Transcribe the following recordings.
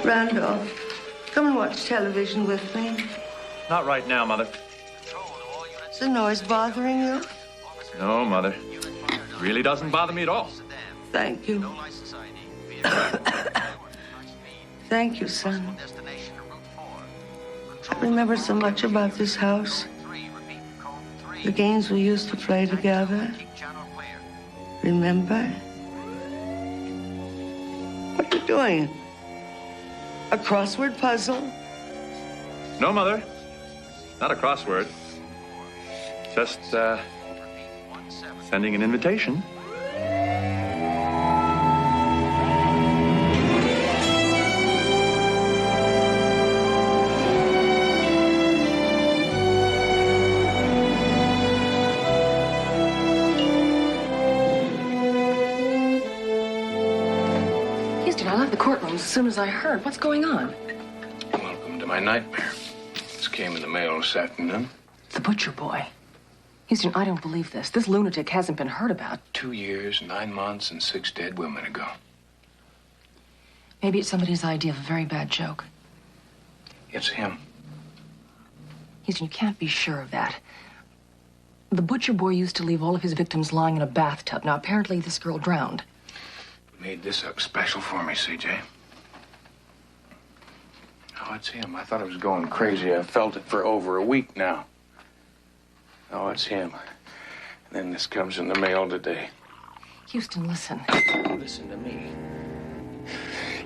Randolph, come and watch television with me. Not right now, Mother. Is the noise bothering you? No, Mother. It really doesn't bother me at all. Thank you. Thank you, son. I remember so much about this house. The games we used to play together. Remember? What are you doing? A crossword puzzle? No, Mother. Not a crossword. Just, sending an invitation. Houston, I left the courtroom as soon as I heard. What's going on? Welcome to my nightmare. This came in the mail this afternoon. The butcher boy. Houston, I don't believe this. This lunatic hasn't been heard about. 2 years, 9 months, and 6 dead women ago. Maybe it's somebody's idea of a very bad joke. It's him. Houston, you can't be sure of that. The butcher boy used to leave all of his victims lying in a bathtub. Now, apparently this girl drowned. Made this up special for me, CJ. Oh, it's him. I thought I was going crazy. I've felt it for over a week now. Oh, it's him. And then this comes in the mail today. Houston, listen. Listen to me.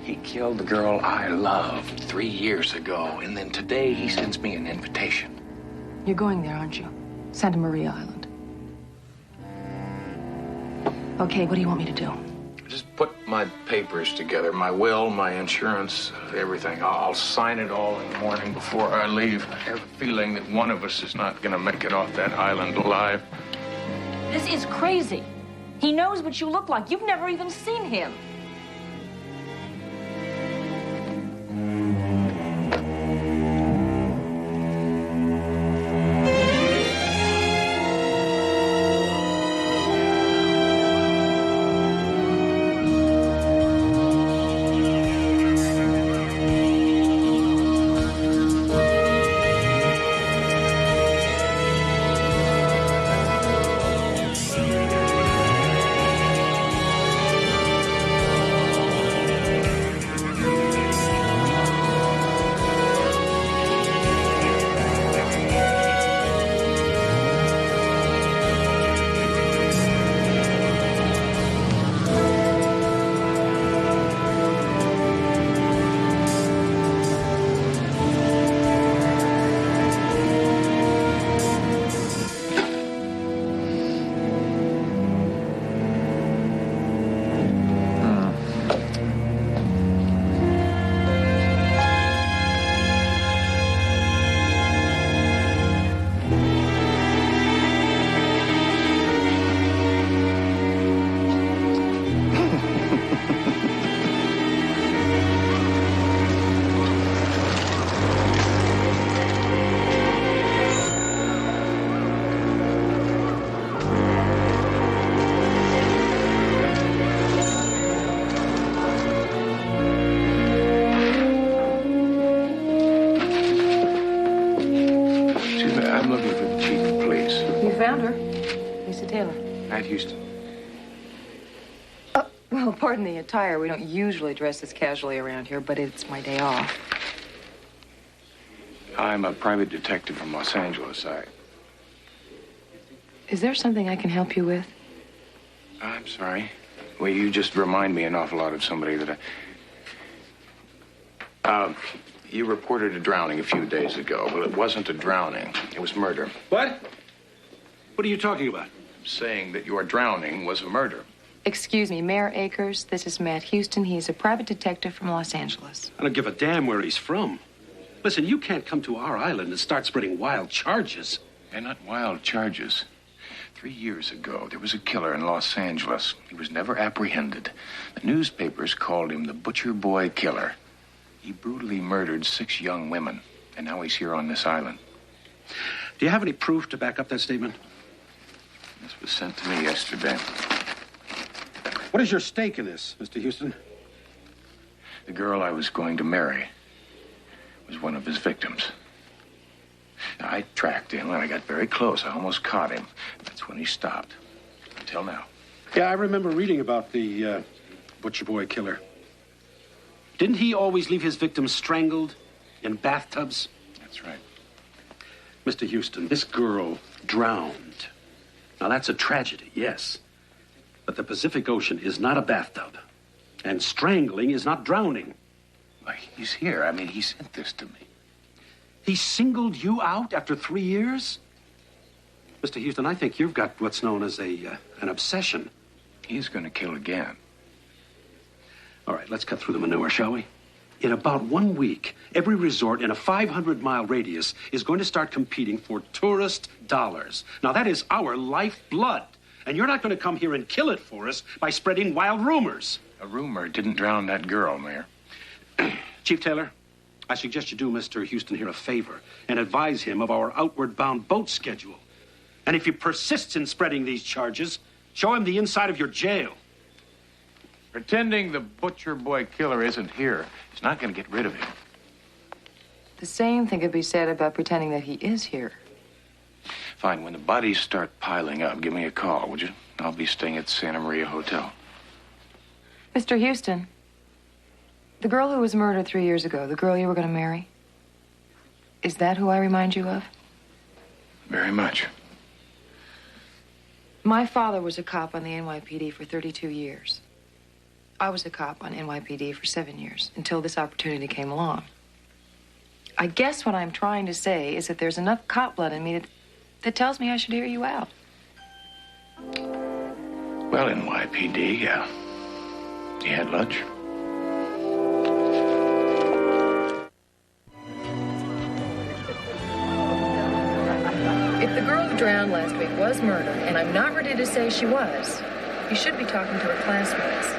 He killed the girl I loved 3 years ago, and then today he sends me an invitation. You're going there, aren't you? Santa Maria Island. Okay, what do you want me to do? Just put my papers together, my will, my insurance, everything. I'll sign it all in the morning before I leave. I have a feeling that one of us is not going to make it off that island alive. This is crazy. He knows what you look like. You've never even seen him. Houston. Well, pardon the attire. We don't usually dress as casually around here, but it's my day off. I'm a private detective from Los Angeles. Is there something I can help you with? I'm sorry. Well, you just remind me an awful lot of somebody that you reported a drowning a few days ago. Well, it wasn't a drowning. It was murder. What? What are you talking about? Saying that your drowning was a murder. Excuse me, Mayor Akers. This is Matt Houston. He is a private detective from Los Angeles. I don't give a damn where he's from. Listen, you can't come to our island and start spreading wild charges. They're not wild charges. 3 years ago, there was a killer in Los Angeles. He was never apprehended. The newspapers called him the Butcher Boy Killer. He brutally murdered 6 young women, and now he's here on this island. Do you have any proof to back up that statement? This was sent to me yesterday. What is your stake in this, Mr. Houston? The girl I was going to marry was one of his victims. I tracked him, and I got very close. I almost caught him. That's when he stopped. Until now. Yeah, I remember reading about the Butcher Boy Killer. Didn't he always leave his victims strangled in bathtubs? That's right. Mr. Houston, this girl drowned. Now, that's a tragedy, yes. But the Pacific Ocean is not a bathtub. And strangling is not drowning. Why, he's here. I mean, he sent this to me. He singled you out after 3 years? Mr. Houston, I think you've got what's known as an obsession. He's going to kill again. All right, let's cut through the manure, shall we? In about 1 week, every resort in a 500-mile radius is going to start competing for tourist dollars. Now, that is our lifeblood. And you're not going to come here and kill it for us by spreading wild rumors. A rumor didn't drown that girl, Mayor. Chief Taylor, I suggest you do Mr. Houston here a favor and advise him of our outward-bound boat schedule. And if he persists in spreading these charges, show him the inside of your jail. Pretending the Butcher Boy Killer isn't here is not going to get rid of him. The same thing could be said about pretending that he is here. Fine, when the bodies start piling up, give me a call, would you? I'll be staying at the Santa Maria Hotel. Mr. Houston, the girl who was murdered 3 years ago, the girl you were going to marry, is that who I remind you of? Very much. My father was a cop on the NYPD for 32 years. I was a cop on NYPD for 7 years, until this opportunity came along. I guess what I'm trying to say is that there's enough cop blood in me that tells me I should hear you out. Well, NYPD, yeah. You had lunch? If the girl who drowned last week was murdered, and I'm not ready to say she was, you should be talking to her classmates.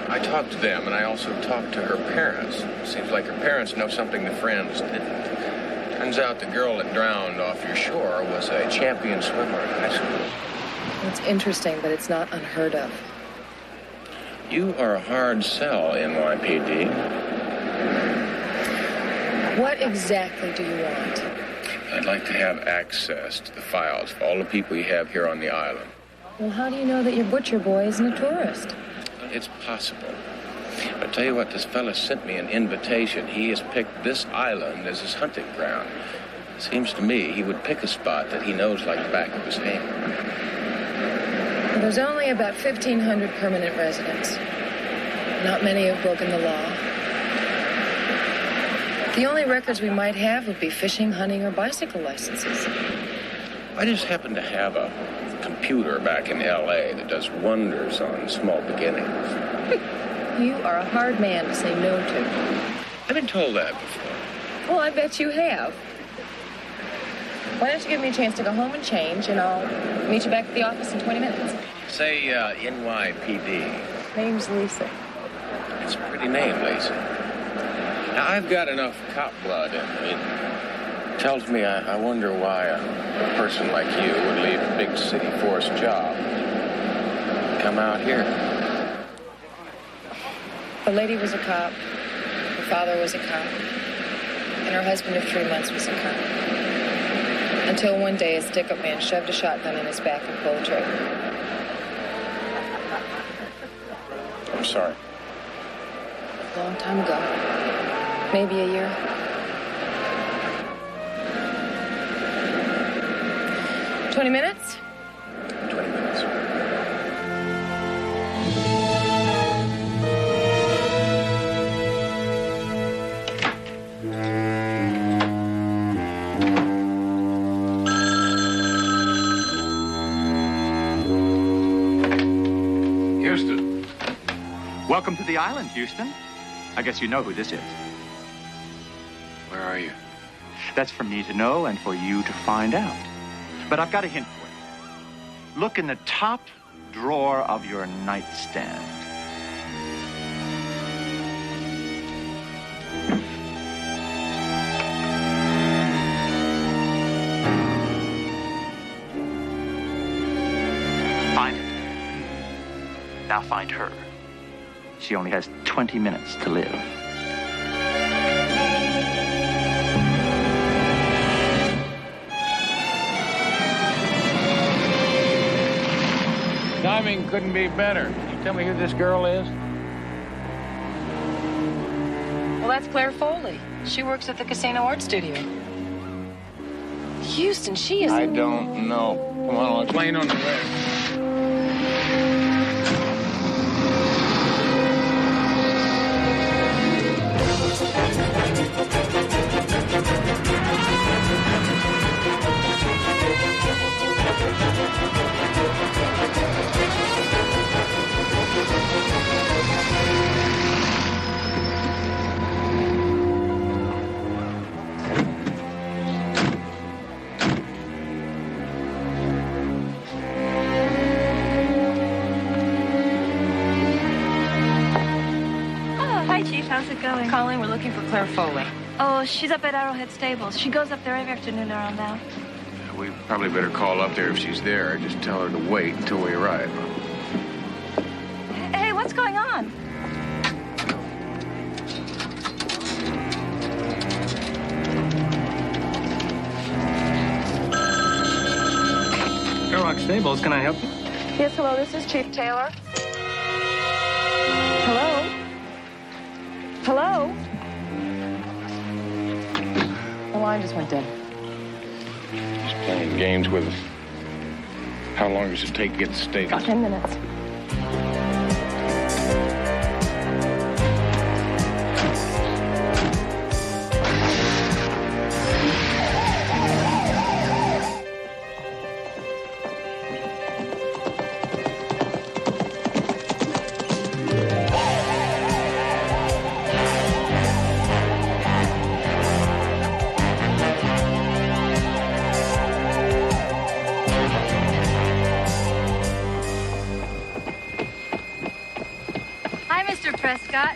I talked to them, and I also talked to her parents. Seems like her parents know something the friends didn't. Turns out the girl that drowned off your shore was a champion swimmer in high school. It's interesting, but it's not unheard of. You are a hard sell, NYPD. What exactly do you want? I'd like to have access to the files for all the people you have here on the island. Well, how do you know that your butcher boy isn't a tourist? It's possible. I'll tell you what, this fella sent me an invitation. He has picked this island as his hunting ground. Seems to me he would pick a spot that he knows like the back of his hand. Well, there's only about 1,500 permanent residents. Not many have broken the law. The only records we might have would be fishing, hunting, or bicycle licenses. I just happen to have a computer back in L.A. that does wonders on small beginnings. You are a hard man to say no to. I've been told that before. Well, I bet you have. Why don't you give me a chance to go home and change, and I'll meet you back at the office in 20 minutes. Say NYPD. Name's Lisa. It's a pretty name, Lisa. Now, I've got enough cop blood in me. It tells me I wonder why a person like you would leave a big city force job and come out here. The lady was a cop. Her father was a cop. And her husband of 3 months was a cop. Until one day, a stick-up man shoved a shotgun in his back and pulled the trigger. I'm sorry. A long time ago. Maybe a year. $20 minutes? 20 minutes. Houston. Welcome to the island, Houston. I guess you know who this is. Where are you? That's for me to know and for you to find out. But I've got a hint for you. Look in the top drawer of your nightstand. Find it. Now find her. She only has 20 minutes to live. Timing couldn't be better. Can you tell me who this girl is? Well, that's Claire Foley. She works at the Casino Art Studio. Houston, she is... I don't know. Come on, I'll explain on the way. How's it going? Colleen, we're looking for Claire Foley. Oh, she's up at Arrowhead Stables. She goes up there every afternoon around now. We probably better call up there if she's there. Just tell her to wait until we arrive. Hey, what's going on? Sherlock Stables, can I help you? Yes, hello, this is Chief Taylor. Hello? Hello? The line just went dead. He's playing games with us. How long does it take to get the stable? 10 minutes.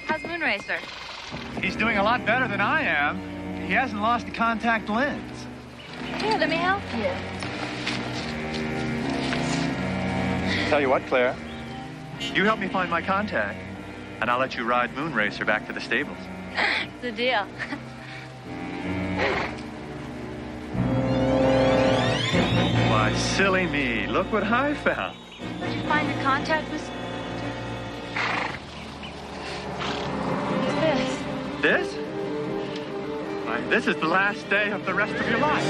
How's Moonracer? He's doing a lot better than I am. He hasn't lost a contact lens. Here, let me help you. Tell you what, Claire. You help me find my contact, and I'll let you ride Moonracer back to the stables. It's a deal. Why, silly me. Look what I found. Did you find your contact, Miss... This? Why, this is the last day of the rest of your life.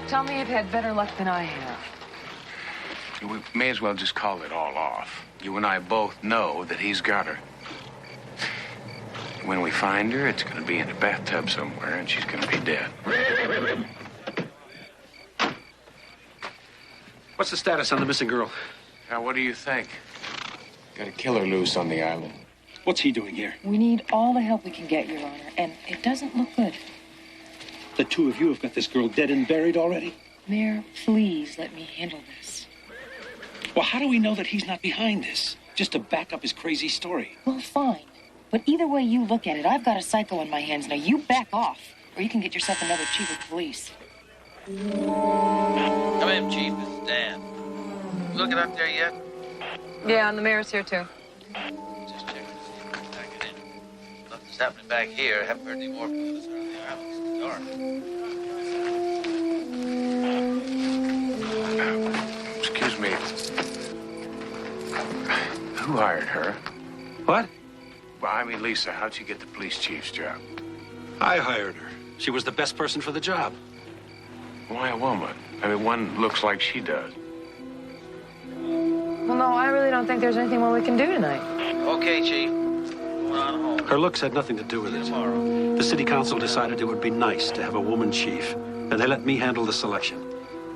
Tell me you've had better luck than I have. We may as well just call it all off. You and I both know that he's got her. When we find her, it's going to be in a bathtub somewhere, and she's going to be dead. What's the status on the missing girl? Now, what do you think? Got a killer loose on the island. What's he doing here? We need all the help we can get, Your Honor, and it doesn't look good. The two of you have got this girl dead and buried already? Mayor, please let me handle this. Well, how do we know that he's not behind this? Just to back up his crazy story. Well, fine. But either way you look at it, I've got a psycho in my hands. Now, you back off, or you can get yourself another chief of police. Come in, Chief. This is Dan. You looking up there yet? Yeah, and the mayor's here, too. Just checking to see if I get in. Nothing's happening back here. Haven't heard any more from us around the island. It's dark. Excuse me. Who hired her? What? Well, I mean, Lisa, how'd she get the police chief's job? I hired her. She was the best person for the job. Why a woman? I mean, one looks like she does. Well, no, I really don't think there's anything more we can do tonight. Okay, Chief. Going on home. Her looks had nothing to do with it. Tomorrow. The city council decided it would be nice to have a woman chief, and they let me handle the selection.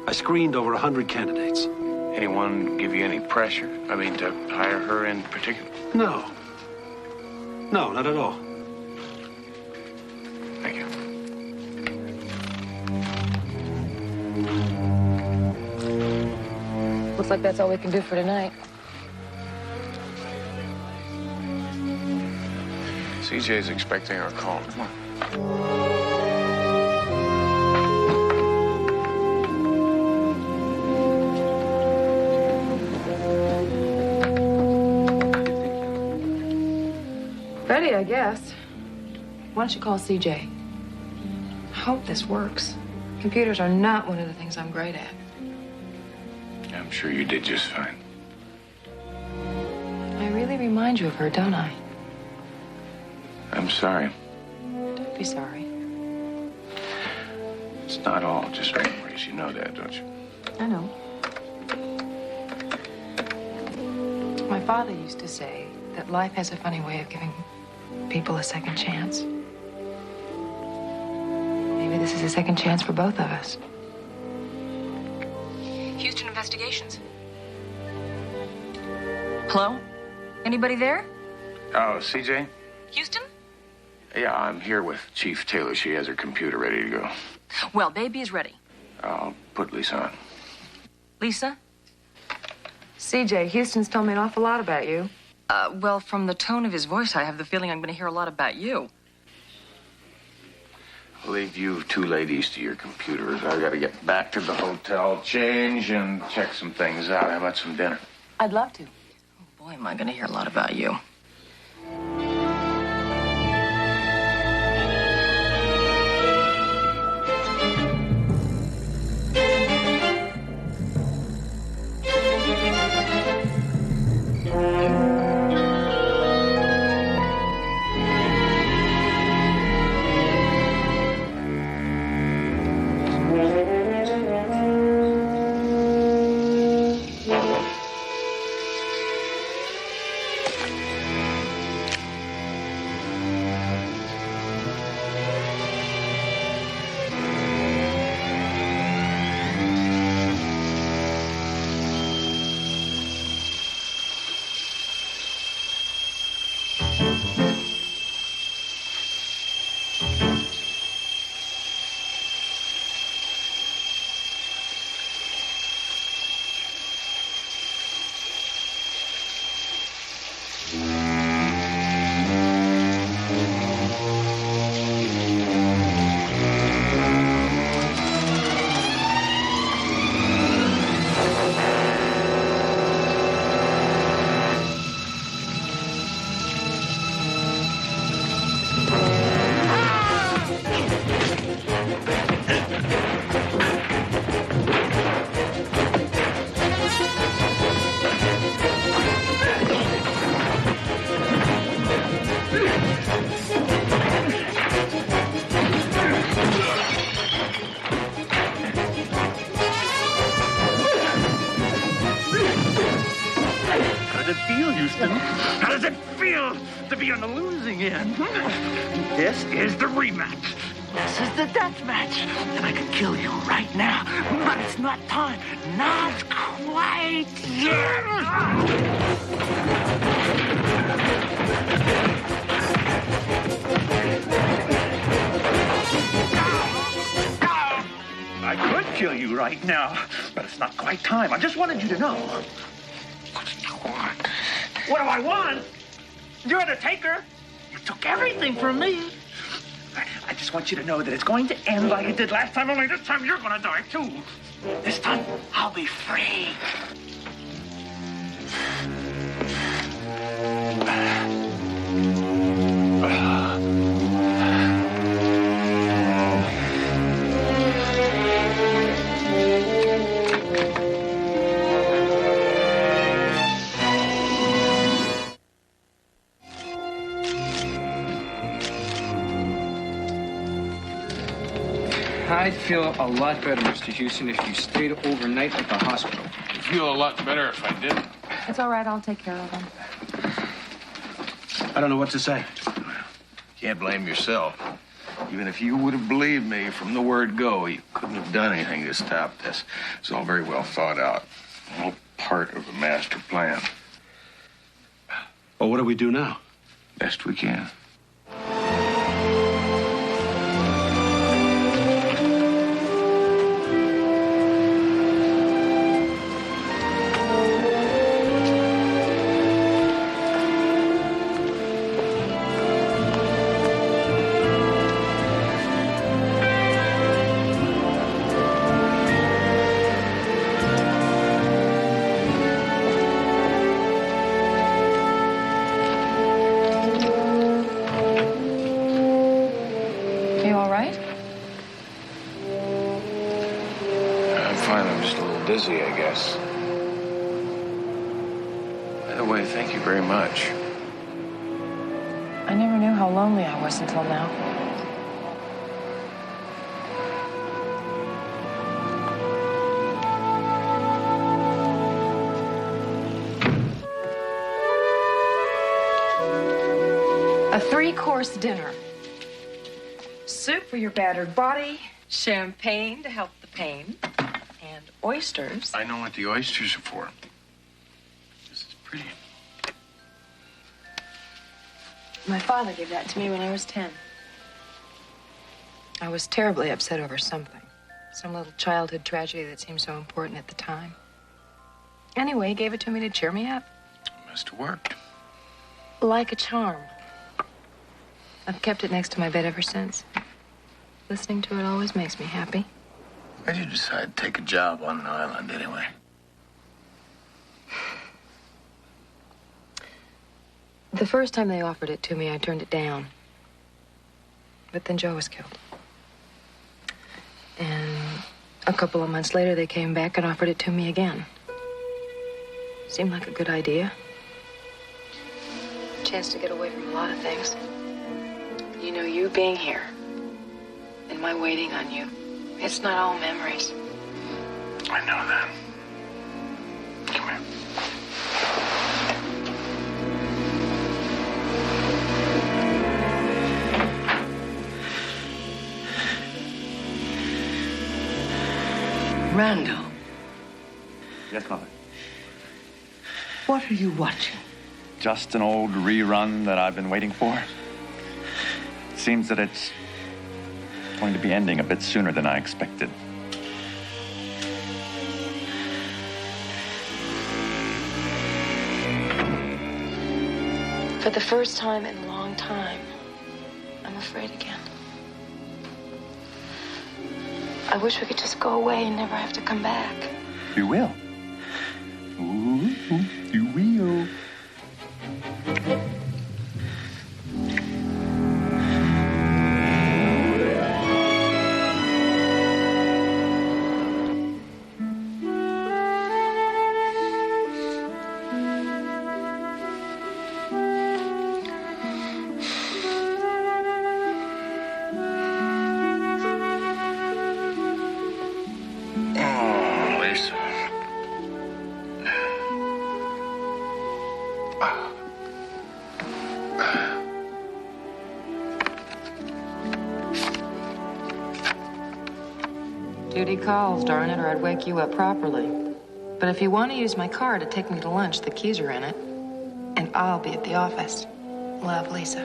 I screened over 100 candidates. Anyone give you any pressure? I mean, to hire her in particular? No. No, not at all. Thank you. Looks like that's all we can do for tonight. CJ's expecting our call. Come on. Ready, I guess. Why don't you call CJ? I hope this works. Computers are not one of the things I'm great at. I'm sure you did just fine. I really remind you of her, don't I? I'm sorry. Don't be sorry. It's not all just memories. You know that, don't you? I know. My father used to say that life has a funny way of giving people a second chance. Maybe this is a second chance for both of us. Houston Investigations. Hello? Anybody there? Oh, CJ? Houston? Yeah, I'm here with Chief Taylor. She has her computer ready to go. Well, baby is ready. I'll put Lisa on. Lisa? CJ, Houston's told me an awful lot about you. Well, from the tone of his voice, I have the feeling I'm going to hear a lot about you. I'll leave you two ladies to your computers. I got to get back to the hotel, change, and check some things out. How about some dinner? I'd love to. Oh, boy, am I going to hear a lot about you. How does it feel to be on the losing end? This is the rematch. This is the death match. And I could kill you right now. But it's not time. Not quite yet. I could kill you right now, but it's not quite time. I just wanted you to know. What do I want? You're the taker. You took everything from me. I just want you to know that it's going to end like it did last time, only this time you're going to die, too. This time, I'll be free. I'd feel a lot better, Mr. Houston, if you stayed overnight at the hospital. I'd feel a lot better if I didn't. It's all right. I'll take care of him. I don't know what to say. Can't blame yourself. Even if you would have believed me from the word go, you couldn't have done anything to stop this. It's all very well thought out. All part of a master plan. Well, what do we do now? Best we can. Dizzy, I guess. By the way, thank you very much. I never knew how lonely I was until now. A 3-course dinner. Soup for your battered body, champagne to help the pain, and oysters. I know what the oysters are for. This is pretty. My father gave that to me when I was 10. I was terribly upset over something. Some little childhood tragedy that seemed so important at the time. Anyway, he gave it to me to cheer me up. Must have worked. Like a charm. I've kept it next to my bed ever since. Listening to it always makes me happy. Why'd you decide to take a job on an island anyway? The first time they offered it to me, I turned it down. But then Joe was killed. And a couple of months later, they came back and offered it to me again. Seemed like a good idea. Chance to get away from a lot of things. You know, you being here and my waiting on you, it's not all memories. I know that. Come here. Randall, Yes, Mother. what are you watching? Just an old rerun that I've been waiting for. It seems that it's going to be ending a bit sooner than I expected. For the first time in a long time, I'm afraid again. I wish we could just go away and never have to come back. You will. Ooh, you will. Duty calls, darn it, or I'd wake you up properly. But if you want to use my car to take me to lunch, the keys are in it. And I'll be at the office. Love, Lisa.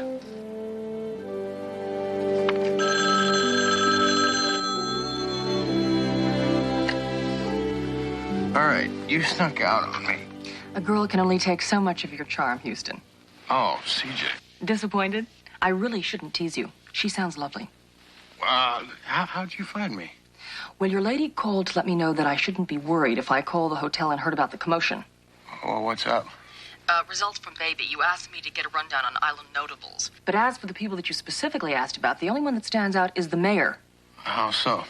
All right, you snuck out on me. A girl can only take so much of your charm, Houston. Oh, CJ. Disappointed? I really shouldn't tease you. She sounds lovely. How'd you find me? Well, your lady called to let me know that I shouldn't be worried if I called the hotel and heard about the commotion. Oh, what's up? Results from Baby. You asked me to get a rundown on island notables. But as for the people that you specifically asked about, the only one that stands out is the mayor. How so?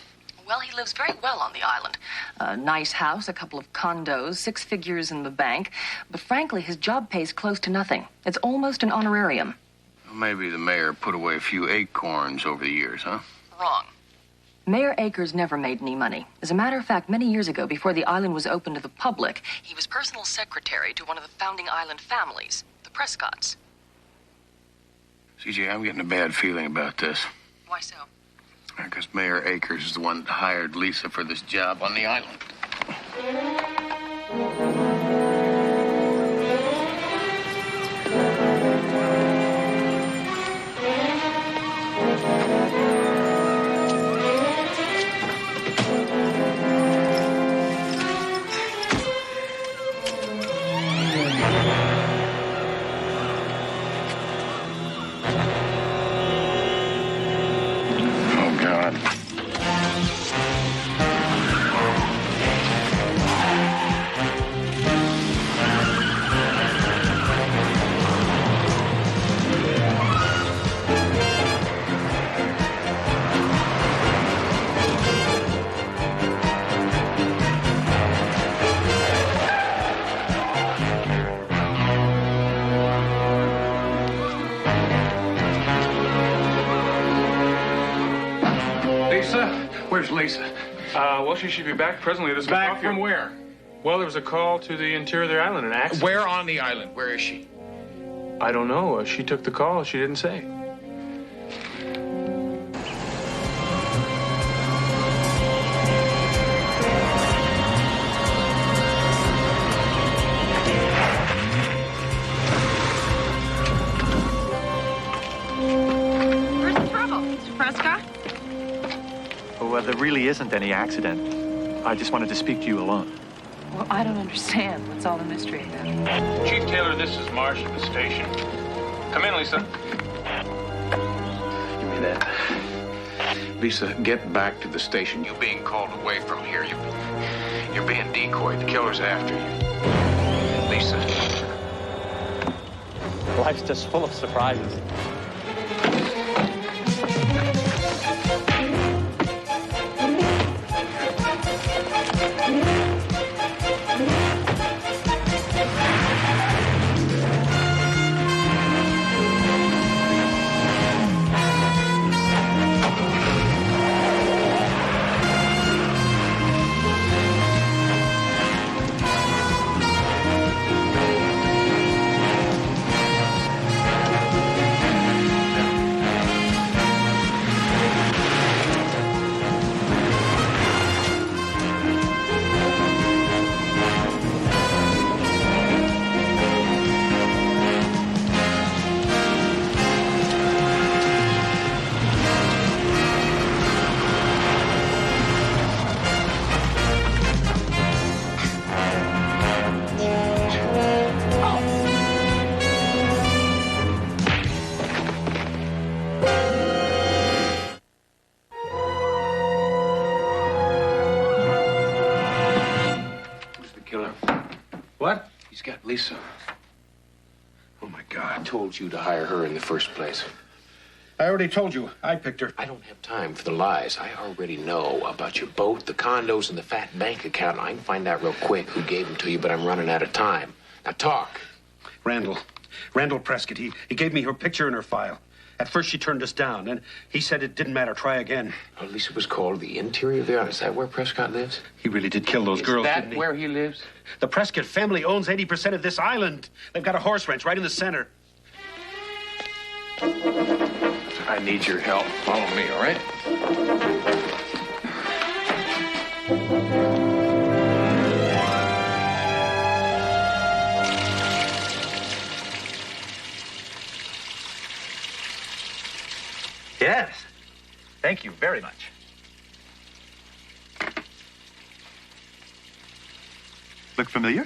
Well, he lives very well on the island. A nice house, a couple of condos, 6 figures in the bank. But frankly, his job pays close to nothing. It's almost an honorarium. Well, maybe the mayor put away a few acorns over the years, huh? Wrong. Mayor Akers never made any money. As a matter of fact, many years ago, before the island was open to the public, he was personal secretary to one of the founding island families, the Prescotts. CJ, I'm getting a bad feeling about this. Why so? Because Mayor Akers is the one that hired Lisa for this job on the island. on. Where's Lisa? Well, she should be back presently. This Back from where? Well, there was a call to the interior of the island, an accident. Where on the island? Where is she? I don't know. She took the call. She didn't say. Where's the trouble, Mr. Prescott? Well, there really isn't any accident. I just wanted to speak to you alone. Well, I don't understand. What's all the mystery about? Chief Taylor, this is Marsh at the station. Come in, Lisa. Give me that. Lisa, get back to the station. You're being called away from here. You're being decoyed. The killer's after you. Lisa. Life's just full of surprises. What? He's got Lisa. Oh, my God. I told you to hire her in the first place. I already told you. I picked her. I don't have time for the lies. I already know about your boat, the condos, and the fat bank account. I can find out real quick who gave them to you, but I'm running out of time. Now, talk. Randall Prescott. He gave me her picture and her file. At first, she turned us down, and he said it didn't matter. Try again. Well, Lisa was called the interior of the island. Is that where Prescott lives? He really did kill those girls, Is didn't that he? where he lives? The Prescott family owns 80% of this island. They've got a horse ranch right in the center. I need your help. Follow me, all right? Yes. Thank you very much. Look familiar?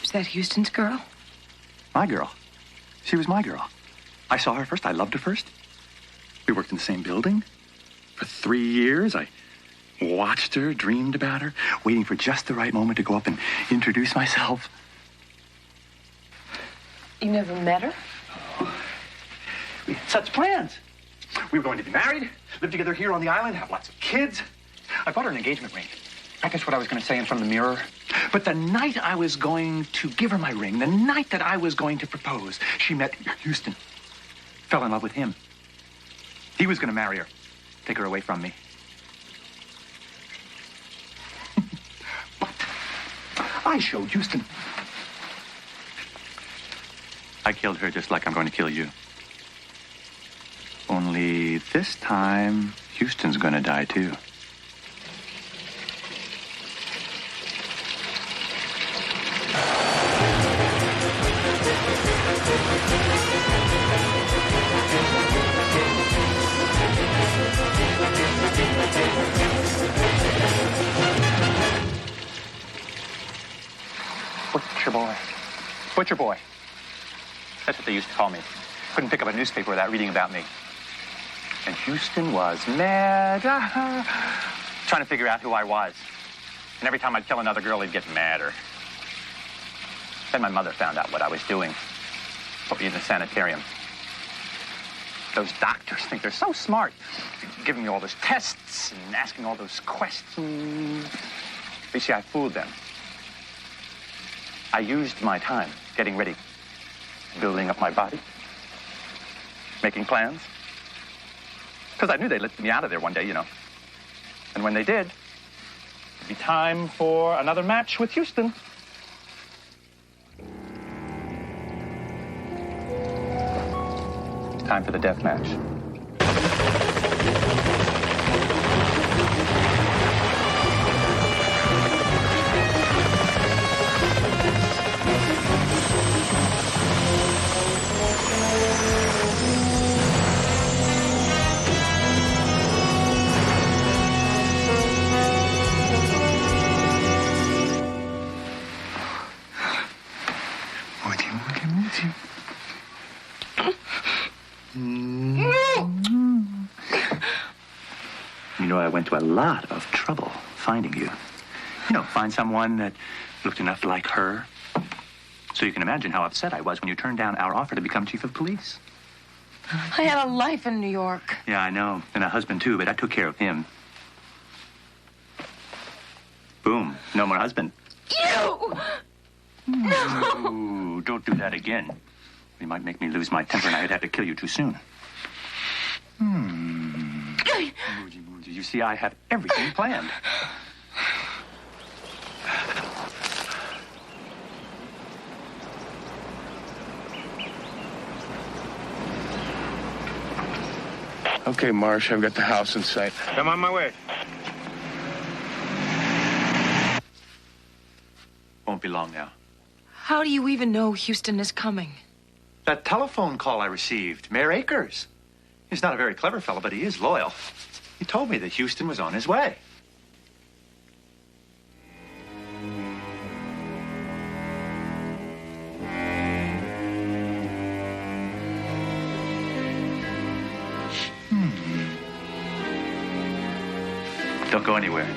Is that Houston's girl? My girl. She was my girl. I saw her first. I loved her first. We worked in the same building. For 3 years, I watched her, dreamed about her, waiting for just the right moment to go up and introduce myself. You never met her? We had such plans. We were going to be married, live together here on the island, have lots of kids. I bought her an engagement ring. Practice what I was going to say in front of the mirror. But the night I was going to give her my ring, the night that I was going to propose, she met Houston. Fell in love with him. He was going to marry her, take her away from me. But I showed Houston. I killed her just like I'm going to kill you. Only this time, Houston's going to die too. Butcher boy. That's what they used to call me. Couldn't pick up a newspaper without reading about me. And Houston was mad, trying to figure out who I was. And every time I'd kill another girl, he'd get madder. Then my mother found out what I was doing. Put me in the sanitarium. Those doctors think they're so smart, giving me all those tests and asking all those questions. You see, I fooled them. I used my time getting ready, building up my body, making plans. Because I knew they'd let me out of there one day, you know. And when they did, it'd be time for another match with Houston. Time for the death match. You know, I went to a lot of trouble finding you. You know, find someone that looked enough like her. So you can imagine how upset I was when you turned down our offer to become chief of police. I had a life in New York. Yeah, I know. And a husband, too, but I took care of him. Boom. No more husband. You! No, don't do that again. You might make me lose my temper and I'd have to kill you too soon. You see, I have everything planned. Okay, Marsh, I've got the house in sight. I'm on my way. Won't be long now. How do you even know Houston is coming? That telephone call I received, Mayor Akers. He's not a very clever fellow, but he is loyal. He told me that Houston was on his way. Don't go anywhere.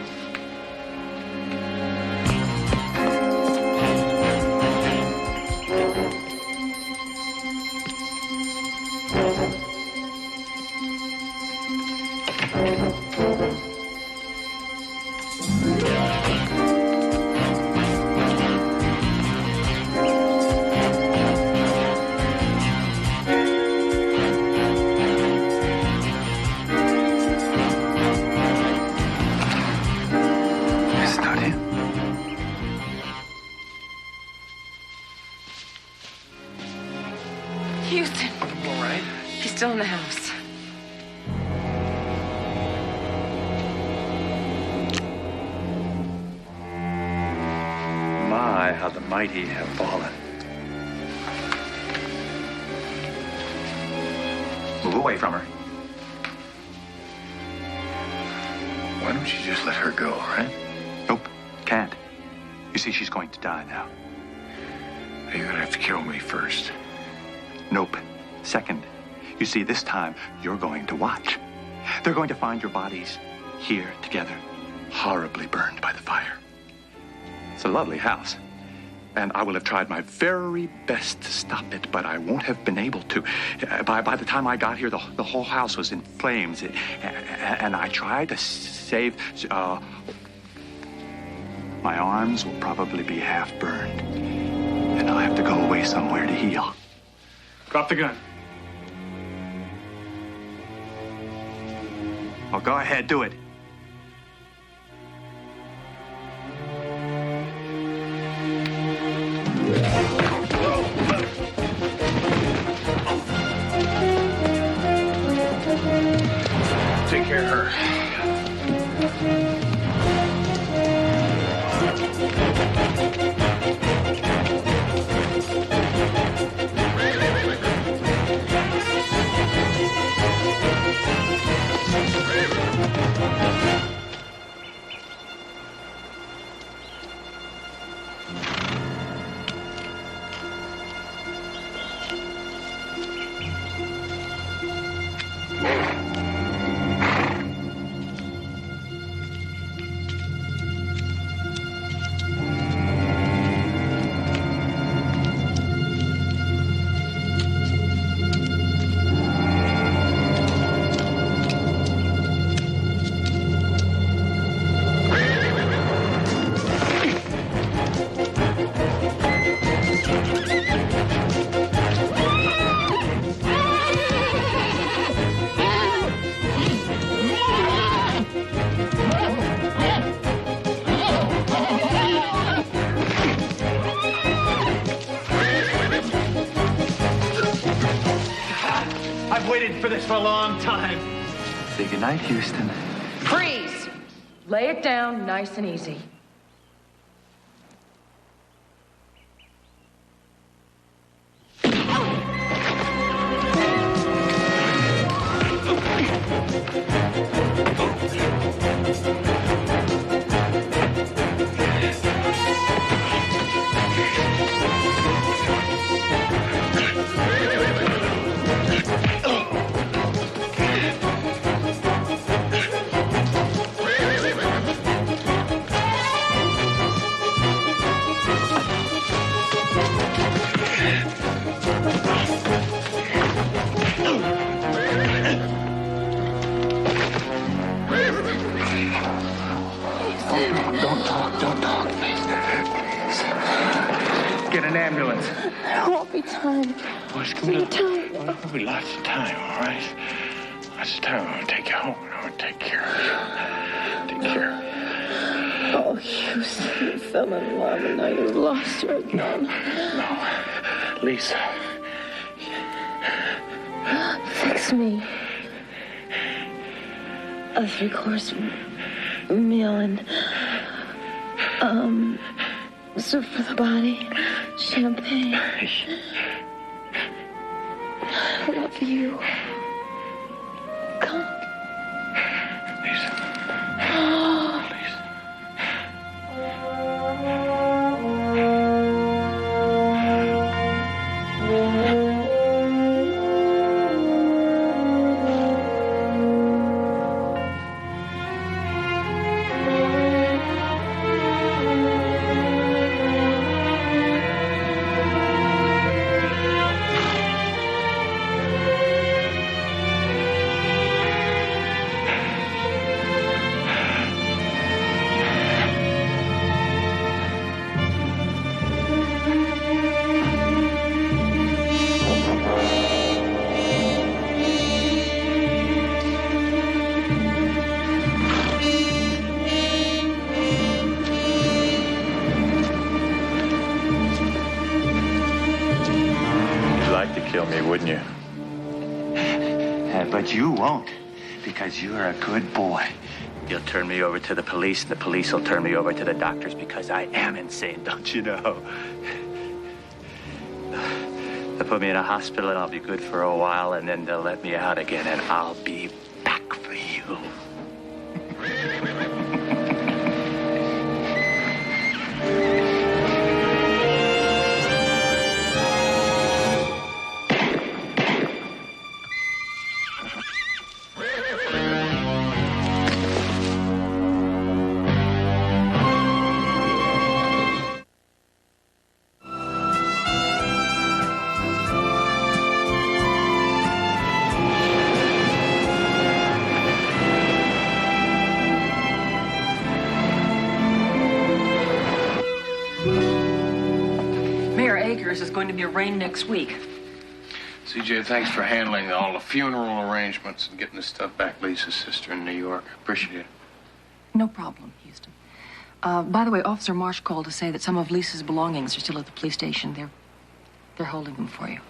Houston. All right. He's still in the house. My, how the mighty have fallen. Move away from her. Why don't you just let her go, right? Nope, can't. You see, she's going to die now. You're gonna have to kill me first. Nope. Second. You see, this time, you're going to watch. They're going to find your bodies here together, horribly burned by the fire. It's a lovely house. And I will have tried my very best to stop it, but I won't have been able to. By the time I got here, the whole house was in flames. And I tried to save... my arms will probably be half burned. And I'll have to go away somewhere to heal. Drop the gun. Well, go ahead, do it. Take care of her. waited for this for a long time. Say goodnight, Houston. Freeze! Lay it down nice and easy. Don't talk, please. Get an ambulance. There won't be time. What's There'll be time. There'll be lots of time, all right? Lots of time. I'm gonna take you home and I'm gonna take care of you. Take care of you. Oh, Houston, you fell in love and now you've lost her again. No. Lisa. Fix me. A 3-course meal and, soup for the body, champagne. I love you. Come. Kill me, wouldn't you? But you won't, because you're a good boy. You'll turn me over to the police, and the police will turn me over to the doctors because I am insane, don't you know? They'll put me in a hospital, and I'll be good for a while, and then they'll let me out again, and I'll be back for you. Is going to be arraigned next week. CJ, thanks for handling all the funeral arrangements and getting the stuff back Lisa's sister in New York. I appreciate it. No problem, Houston. By the way, Officer Marsh called to say that some of Lisa's belongings are still at the police station. They're holding them for you.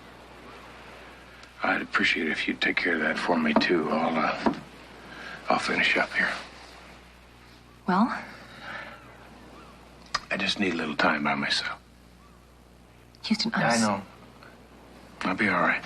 I'd appreciate it if you'd take care of that for me, too. I'll finish up here. Well? I just need a little time by myself. Houston, I know. I'll be all right.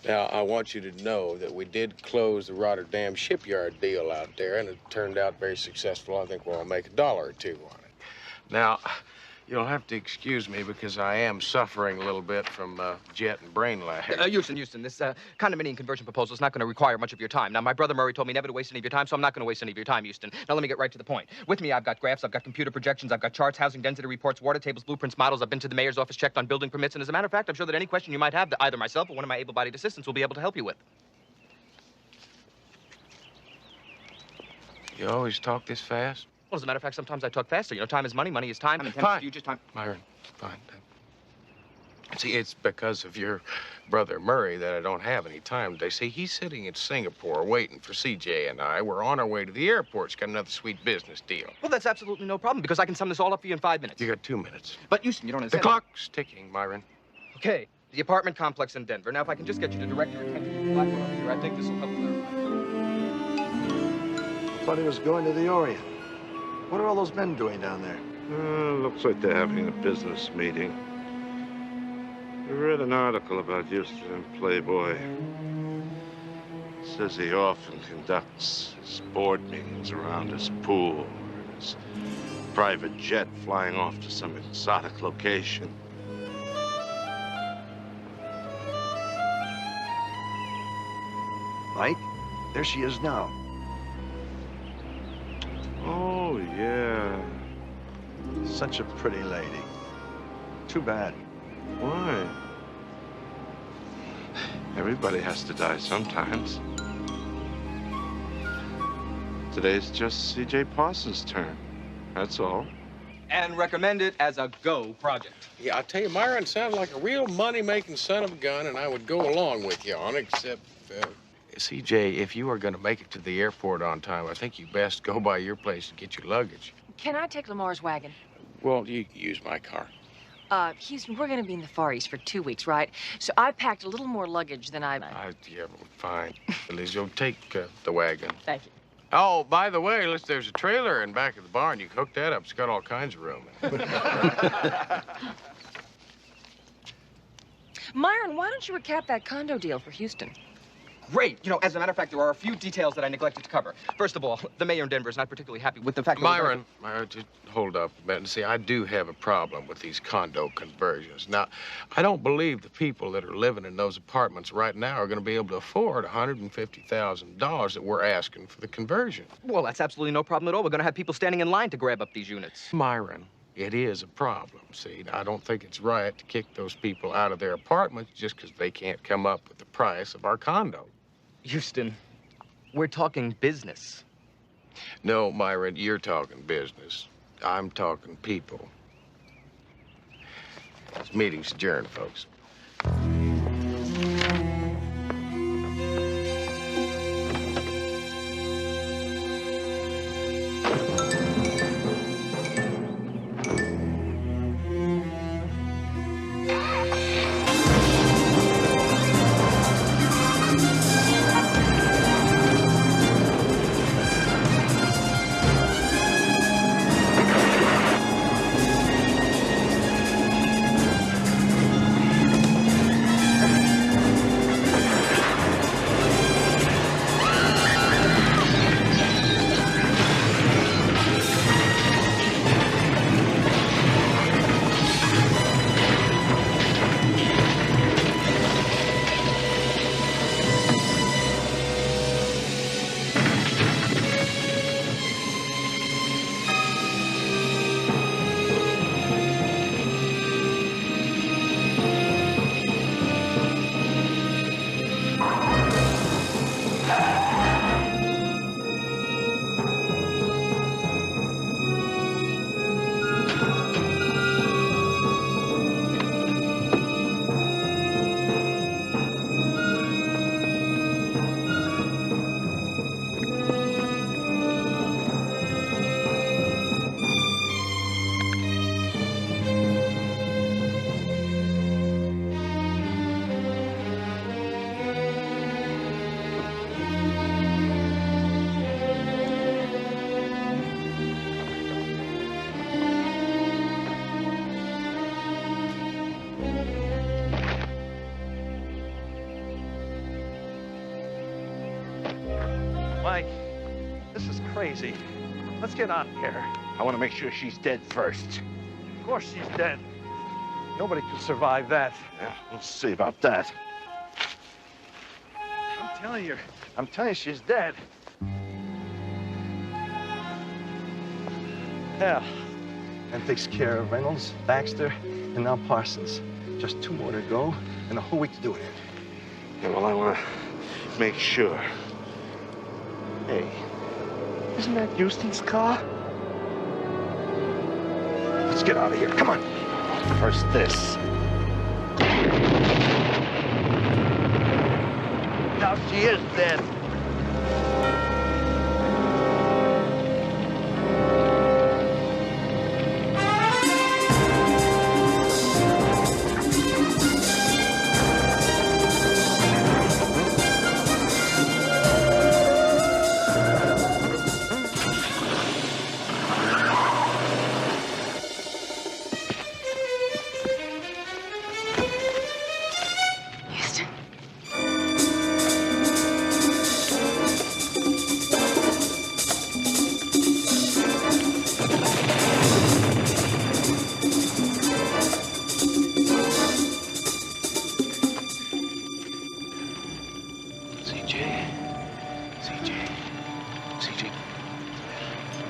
Now, I want you to know that we did close the Rotterdam shipyard deal out there, and it turned out very successful. I think we'll make $1 or $2 on it. Now, You'll have to excuse me because I am suffering a little bit from jet and brain lag. Houston, this condominium conversion proposal is not going to require much of your time. Now, my brother Murray told me never to waste any of your time, so I'm not going to waste any of your time, Houston. Now, let me get right to the point. With me, I've got graphs, I've got computer projections, I've got charts, housing density reports, water tables, blueprints, models. I've been to the mayor's office, checked on building permits, and as a matter of fact, I'm sure that any question you might have, that either myself or one of my able-bodied assistants will be able to help you with. You always talk this fast? Well, as a matter of fact, sometimes I talk faster. You know, time is money, money is time. Fine. You just time. Myron, fine. See, it's because of your brother Murray that I don't have any time today. See, he's sitting in Singapore waiting for CJ and I. We're on our way to the airport. He's got another sweet business deal. Well, that's absolutely no problem because I can sum this all up for you in 5 minutes. You got 2 minutes. But, Houston, you don't understand. The clock's ticking, Myron. Okay, the apartment complex in Denver. Now, if I can just get you to direct your attention to the black one over here, I think this will help clarify. Thought he was going to the Orient. What are all those men doing down there? Looks like they're having a business meeting. I read an article about Houston in Playboy. It says he often conducts his board meetings around his pool or his private jet flying off to some exotic location. Mike, there she is now. Oh, yeah. Such a pretty lady. Too bad. Why? Everybody has to die sometimes. Today's just C.J. Parsons' turn. That's all. And recommend it as a go project. Yeah, I tell you, Myron sounds like a real money-making son of a gun, and I would go along with you on it, except, CJ, if you are going to make it to the airport on time, I think you best go by your place and get your luggage. Can I take Lamar's wagon? Well, you can use my car. Houston, we're going to be in the Far East for 2 weeks, right? So I packed a little more luggage than Yeah, well, fine. At least you'll take the wagon. Thank you. Oh, by the way, there's a trailer in back of the barn. You can hook that up. It's got all kinds of room. Myron, why don't you recap that condo deal for Houston? Great. You know, as a matter of fact, there are a few details that I neglected to cover. First of all, the mayor in Denver is not particularly happy with the fact that Myron, just hold up a minute. See, I do have a problem with these condo conversions. Now, I don't believe the people that are living in those apartments right now are going to be able to afford $150,000 that we're asking for the conversion. Well, that's absolutely no problem at all. We're going to have people standing in line to grab up these units. Myron, it is a problem. See, I don't think it's right to kick those people out of their apartments just because they can't come up with the price of our condo. Houston, we're talking business. No, Myron, you're talking business. I'm talking people. This meeting's adjourned, folks. Mike, this is crazy. Let's get on here. I want to make sure she's dead first. course she's dead. Nobody could survive that. Yeah, we'll see about that. I'm telling you she's dead. Yeah. And takes care of Reynolds, Baxter, and now Parsons. Just 2 more to go, and a whole week to do it in. Yeah, well, I want to make sure. Hey, isn't that Houston's car? Let's get out of here. Come on. First this. Now she is dead. CJ,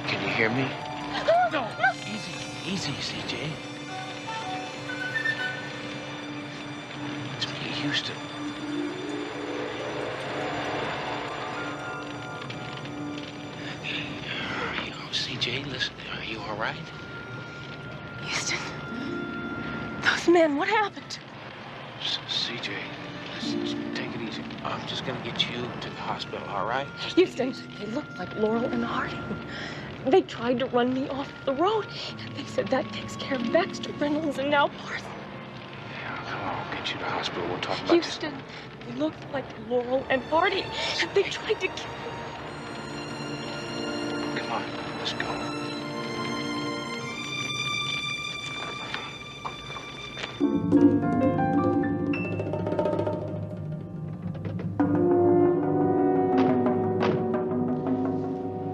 can you hear me? No, easy, CJ. It's me, Houston. CJ, listen, are you all right? Houston, those men, what happened? CJ, listen, take it easy. I'm just gonna get you to the hospital, all right? Houston, they looked like Laurel and Harding. They tried to run me off the road, and they said that takes care of Baxter, Reynolds, and now Parsons. Yeah, come on, I'll get you to the hospital. We'll talk about Houston, they looked like Laurel and Harding, and they tried to kill me. Come on, let's go.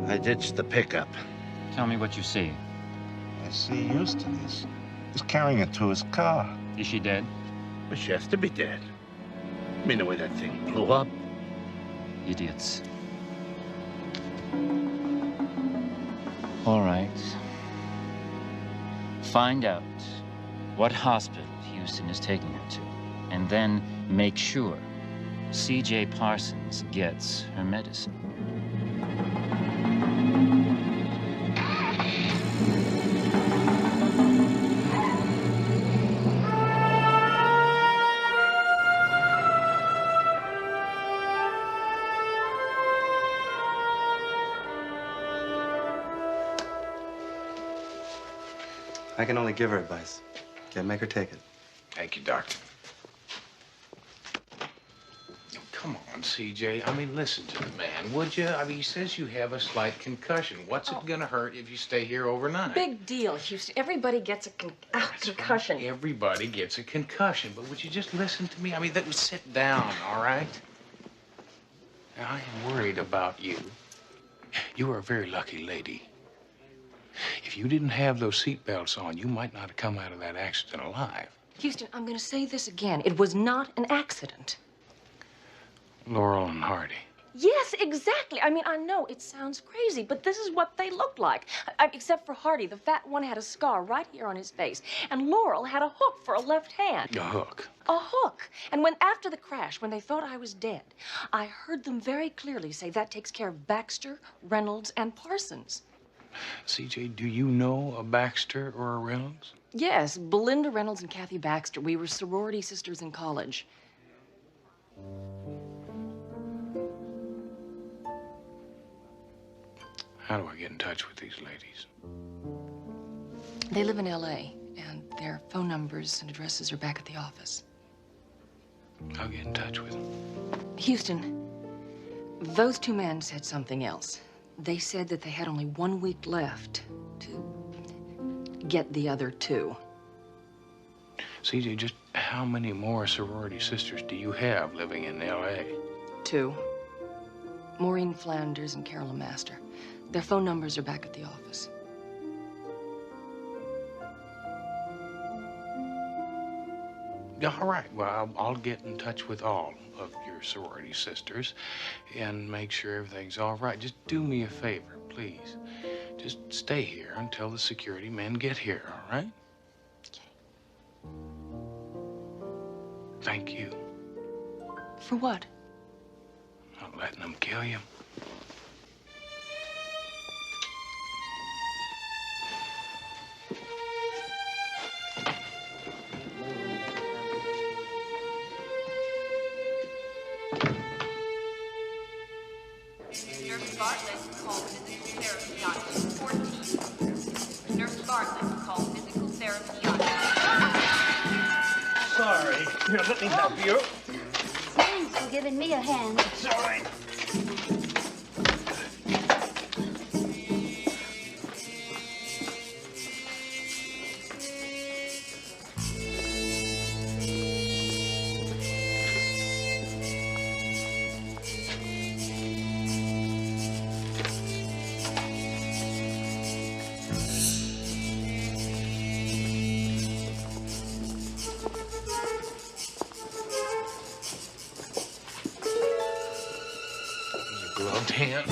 I ditched the pickup. Tell me what you see. I see Houston is carrying her to his car. Is she dead? Well, she has to be dead. I mean, the way that thing blew up. Idiots. All right. Find out what hospital Houston is taking her to, and then make sure C.J. Parsons gets her medicine. I can only give her advice. Can't make her take it. Thank you, Doctor. Come on, CJ. I mean, listen to the man, would you? I mean, he says you have a slight concussion. What's it gonna hurt if you stay here overnight? Big deal, Houston. Everybody gets a concussion. Everybody gets a concussion, but would you just listen to me? I mean, sit down, all right? Now, I am worried about you. You are a very lucky lady. If you didn't have those seatbelts on, you might not have come out of that accident alive. Houston, I'm going to say this again. It was not an accident. Laurel and Hardy. Yes, exactly. I mean, I know it sounds crazy, but this is what they looked like. Except for Hardy, the fat one had a scar right here on his face, and Laurel had a hook for a left hand. A hook? A hook. And after the crash, when they thought I was dead, I heard them very clearly say that takes care of Baxter, Reynolds, and Parsons. CJ, do you know a Baxter or a Reynolds? Yes, Belinda Reynolds and Kathy Baxter. We were sorority sisters in college. How do I get in touch with these ladies? They live in L.A., and their phone numbers and addresses are back at the office. I'll get in touch with them. Houston, those 2 men said something else. They said that they had only 1 week left to get the other 2. CJ, just how many more sorority sisters do you have living in L.A.? 2. Maureen Flanders and Carolyn Master. Their phone numbers are back at the office. All right. Well, I'll get in touch with all of your sorority sisters and make sure everything's all right. Just do me a favor, please. Just stay here until the security men get here, all right? Okay. Thank you. For what? Not letting them kill you. Nurse Bartlett called physical therapy on 14. Nurse Bartlett called physical therapy on. Sorry. Here, let me help you. Thanks for giving me a hand. It's all right. Gloved hand.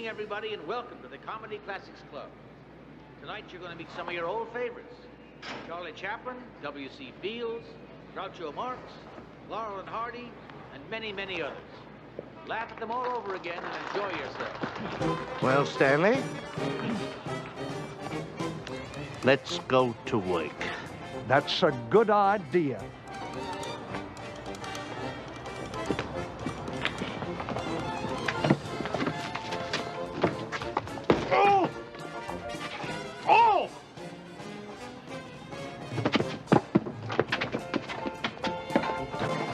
Everybody, and welcome to the Comedy Classics Club. Tonight you're going to meet some of your old favorites. Charlie Chaplin, W.C. Fields, Groucho Marx, Laurel and Hardy, and many, many others. Laugh at them all over again and enjoy yourself. Well, Stanley, let's go to work. That's a good idea.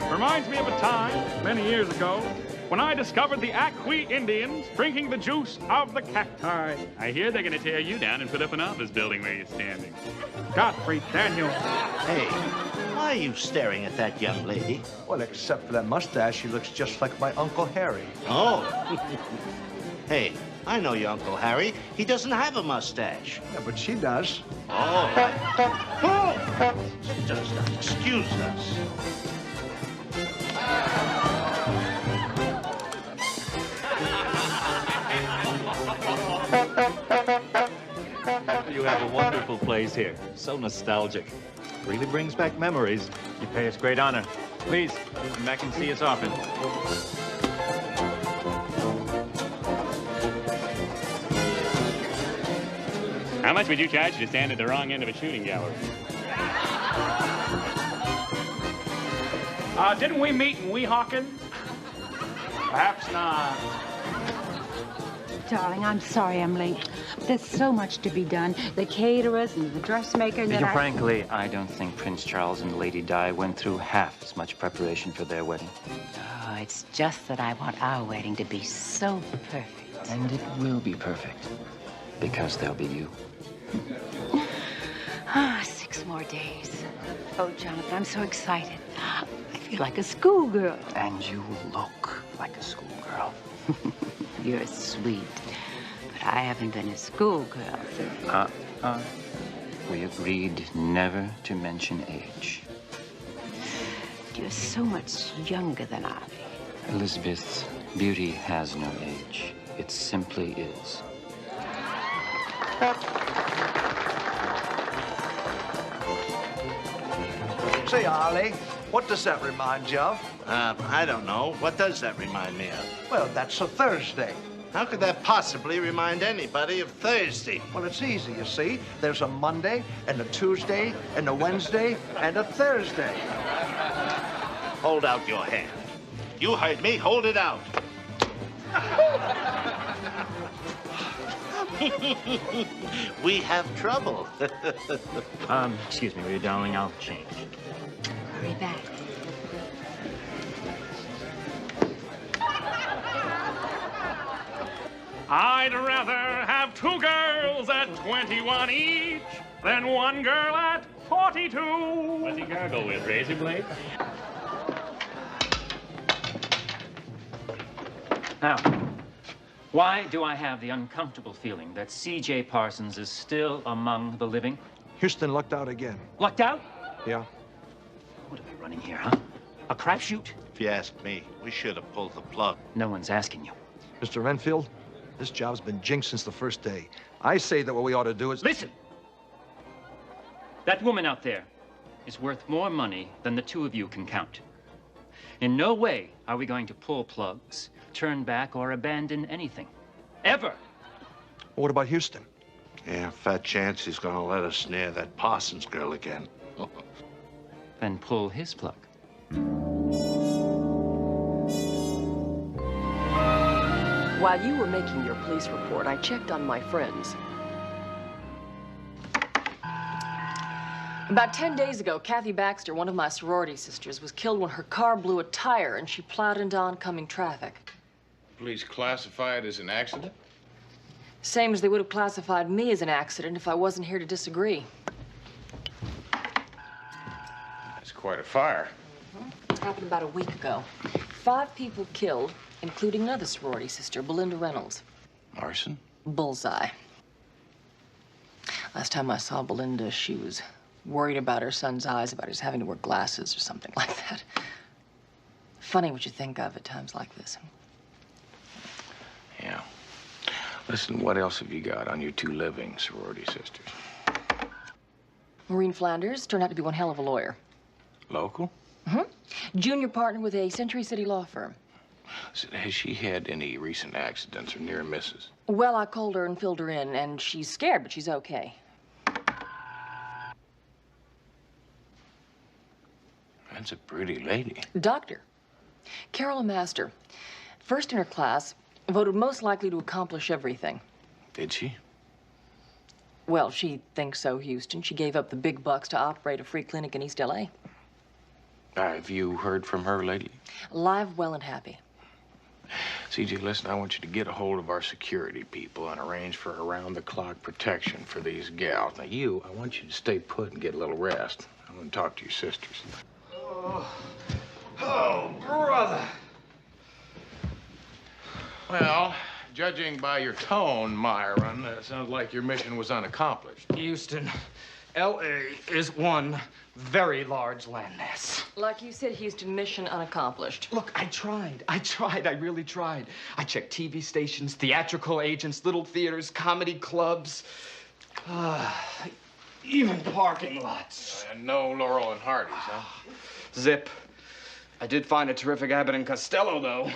Reminds me of a time, many years ago, when I discovered the Aqui Indians drinking the juice of the cacti. I hear they're going to tear you down and put up an office building where you're standing. Godfrey Daniel. Hey, why are you staring at that young lady? Well, except for that mustache, she looks just like my Uncle Harry. Oh. Hey, I know your Uncle Harry. He doesn't have a mustache. Yeah, but she does. Oh. She does not excuse us. You have a wonderful place here. So nostalgic. Really brings back memories. You pay us great honor. Please, come back and see us often. How much would you charge to stand at the wrong end of a shooting gallery? Didn't we meet in Weehawken? Perhaps not. Darling, I'm sorry I'm late. There's so much to be done. The caterers and the dressmaker and then Frankly, I don't think Prince Charles and Lady Di went through half as much preparation for their wedding. Oh, it's just that I want our wedding to be so perfect. And it will be perfect. Because there'll be you. 6 more days. Oh, Jonathan, I'm so excited. I feel like a schoolgirl. And you look like a schoolgirl. You're sweet. But I haven't been a schoolgirl since... We agreed never to mention age. You're so much younger than I. Elizabeth, beauty has no age. It simply is. Say, Ollie, what does that remind you of? I don't know. What does that remind me of? Well, that's a Thursday. How could that possibly remind anybody of Thursday? Well, it's easy, you see. There's a Monday, and a Tuesday, and a Wednesday, and a Thursday. Hold out your hand. You heard me. Hold it out. We have trouble. Excuse me, will you, darling? I'll change. Hurry back. I'd rather have 2 girls at 21 each than 1 girl at 42. What's he gargle with, razor blade? Now, why do I have the uncomfortable feeling that C.J. Parsons is still among the living? Houston lucked out again. Lucked out? Yeah. What are we running here, huh? A crapshoot? If you ask me, we should have pulled the plug. No one's asking you. Mr. Renfield, this job's been jinxed since the first day. I say that what we ought to do is... Listen! That woman out there is worth more money than the 2 of you can count. In no way are we going to pull plugs, turn back, or abandon anything. Ever! What about Houston? Yeah, fat chance he's gonna let us snare that Parsons girl again. Then pull his plug. While you were making your police report, I checked on my friends. About 10 days ago, Kathy Baxter, one of my sorority sisters, was killed when her car blew a tire and she plowed into oncoming traffic. Police classify it as an accident? Same as they would have classified me as an accident if I wasn't here to disagree. It's quite a fire. It happened about a week ago. 5 people killed, including another sorority sister, Belinda Reynolds. Arson? Bullseye. Last time I saw Belinda, she was worried about her son's eyes, about his having to wear glasses or something like that. Funny what you think of at times like this. Yeah. Listen, what else have you got on your 2 living sorority sisters? Maureen Flanders turned out to be one hell of a lawyer. Local? Junior partner with a Century City law firm. So, has she had any recent accidents or near misses? Well, I called her and filled her in, and she's scared, but she's okay. That's a pretty lady. Doctor. Carolyn Master. First in her class, voted most likely to accomplish everything. Did she? Well, she thinks so, Houston. She gave up the big bucks to operate a free clinic in East L.A. Have you heard from her lately? Alive, well, and happy. CJ, listen, I want you to get a hold of our security people and arrange for around-the-clock protection for these gals. Now, I want you to stay put and get a little rest. I'm going to talk to your sisters. Oh, brother. Well, judging by your tone, Myron, it sounds like your mission was unaccomplished. Houston, L.A. is one very large landmass. Like you said, Houston, mission unaccomplished. Look, I tried, I really tried. I checked TV stations, theatrical agents, little theaters, comedy clubs, even parking lots. And no Laurel and Hardy's, huh? Zip. I did find a terrific Abbott and Costello, though.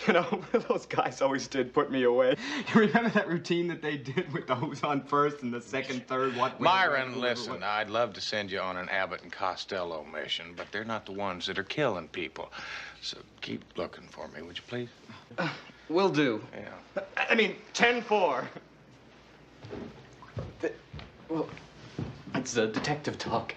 You know, those guys always did put me away. You remember that routine that they did with the hose on first and the second, third, what? Myron, listen, I'd love to send you on an Abbott and Costello mission, but they're not the ones that are killing people. So keep looking for me, would you please? Will do. Yeah. I mean, 10-4. Well, it's detective talk.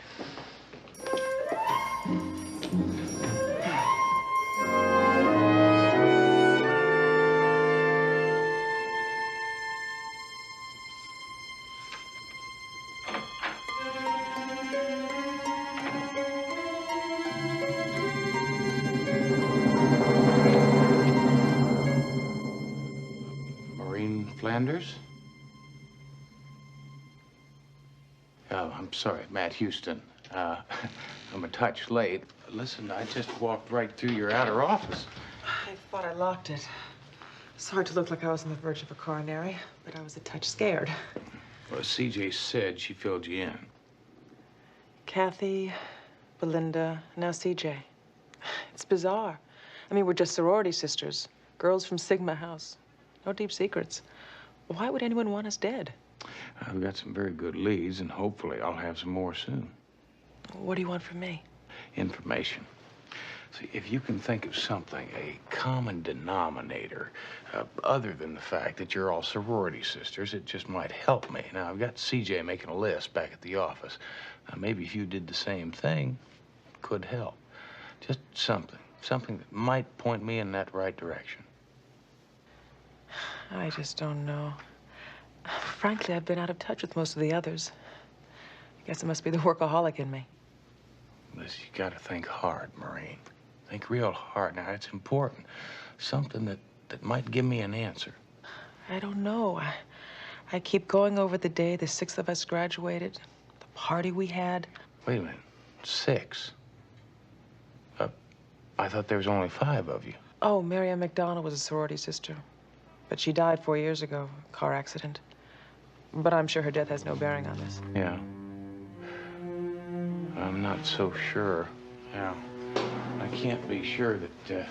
Flanders? Oh, I'm sorry, Matt Houston. I'm a touch late. Listen, I just walked right through your outer office. I thought I locked it. Sorry to look like I was on the verge of a coronary, but I was a touch scared. Well, CJ said she filled you in. Kathy, Belinda, now CJ. It's bizarre. I mean, we're just sorority sisters, girls from Sigma House. No deep secrets. Why would anyone want us dead? I've got some very good leads, and hopefully I'll have some more soon. What do you want from me? Information. See, if you can think of something, a common denominator, other than the fact that you're all sorority sisters, it just might help me. Now, I've got CJ making a list back at the office. Now, maybe if you did the same thing, it could help. Just something that might point me in that right direction. I just don't know. Frankly, I've been out of touch with most of the others. I guess it must be the workaholic in me. Listen, you gotta think hard, Maureen. Think real hard. Now, it's important. Something that might give me an answer. I don't know. I keep going over the day the 6 of us graduated, the party we had. Wait a minute. 6? I thought there was only 5 of you. Oh, Mary Ann McDonald was a sorority sister. But she died 4 years ago, car accident. But I'm sure her death has no bearing on this. Yeah. I'm not so sure. Now, I can't be sure that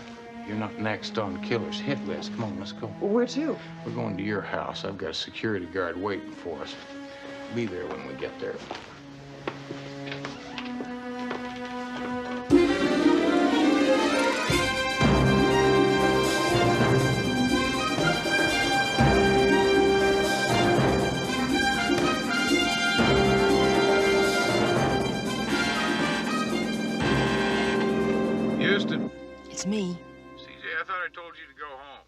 you're not next on the killer's hit list. Come on, let's go. Where to? We're going to your house. I've got a security guard waiting for us. Be there when we get there. It's me. CJ, I thought I told you to go home.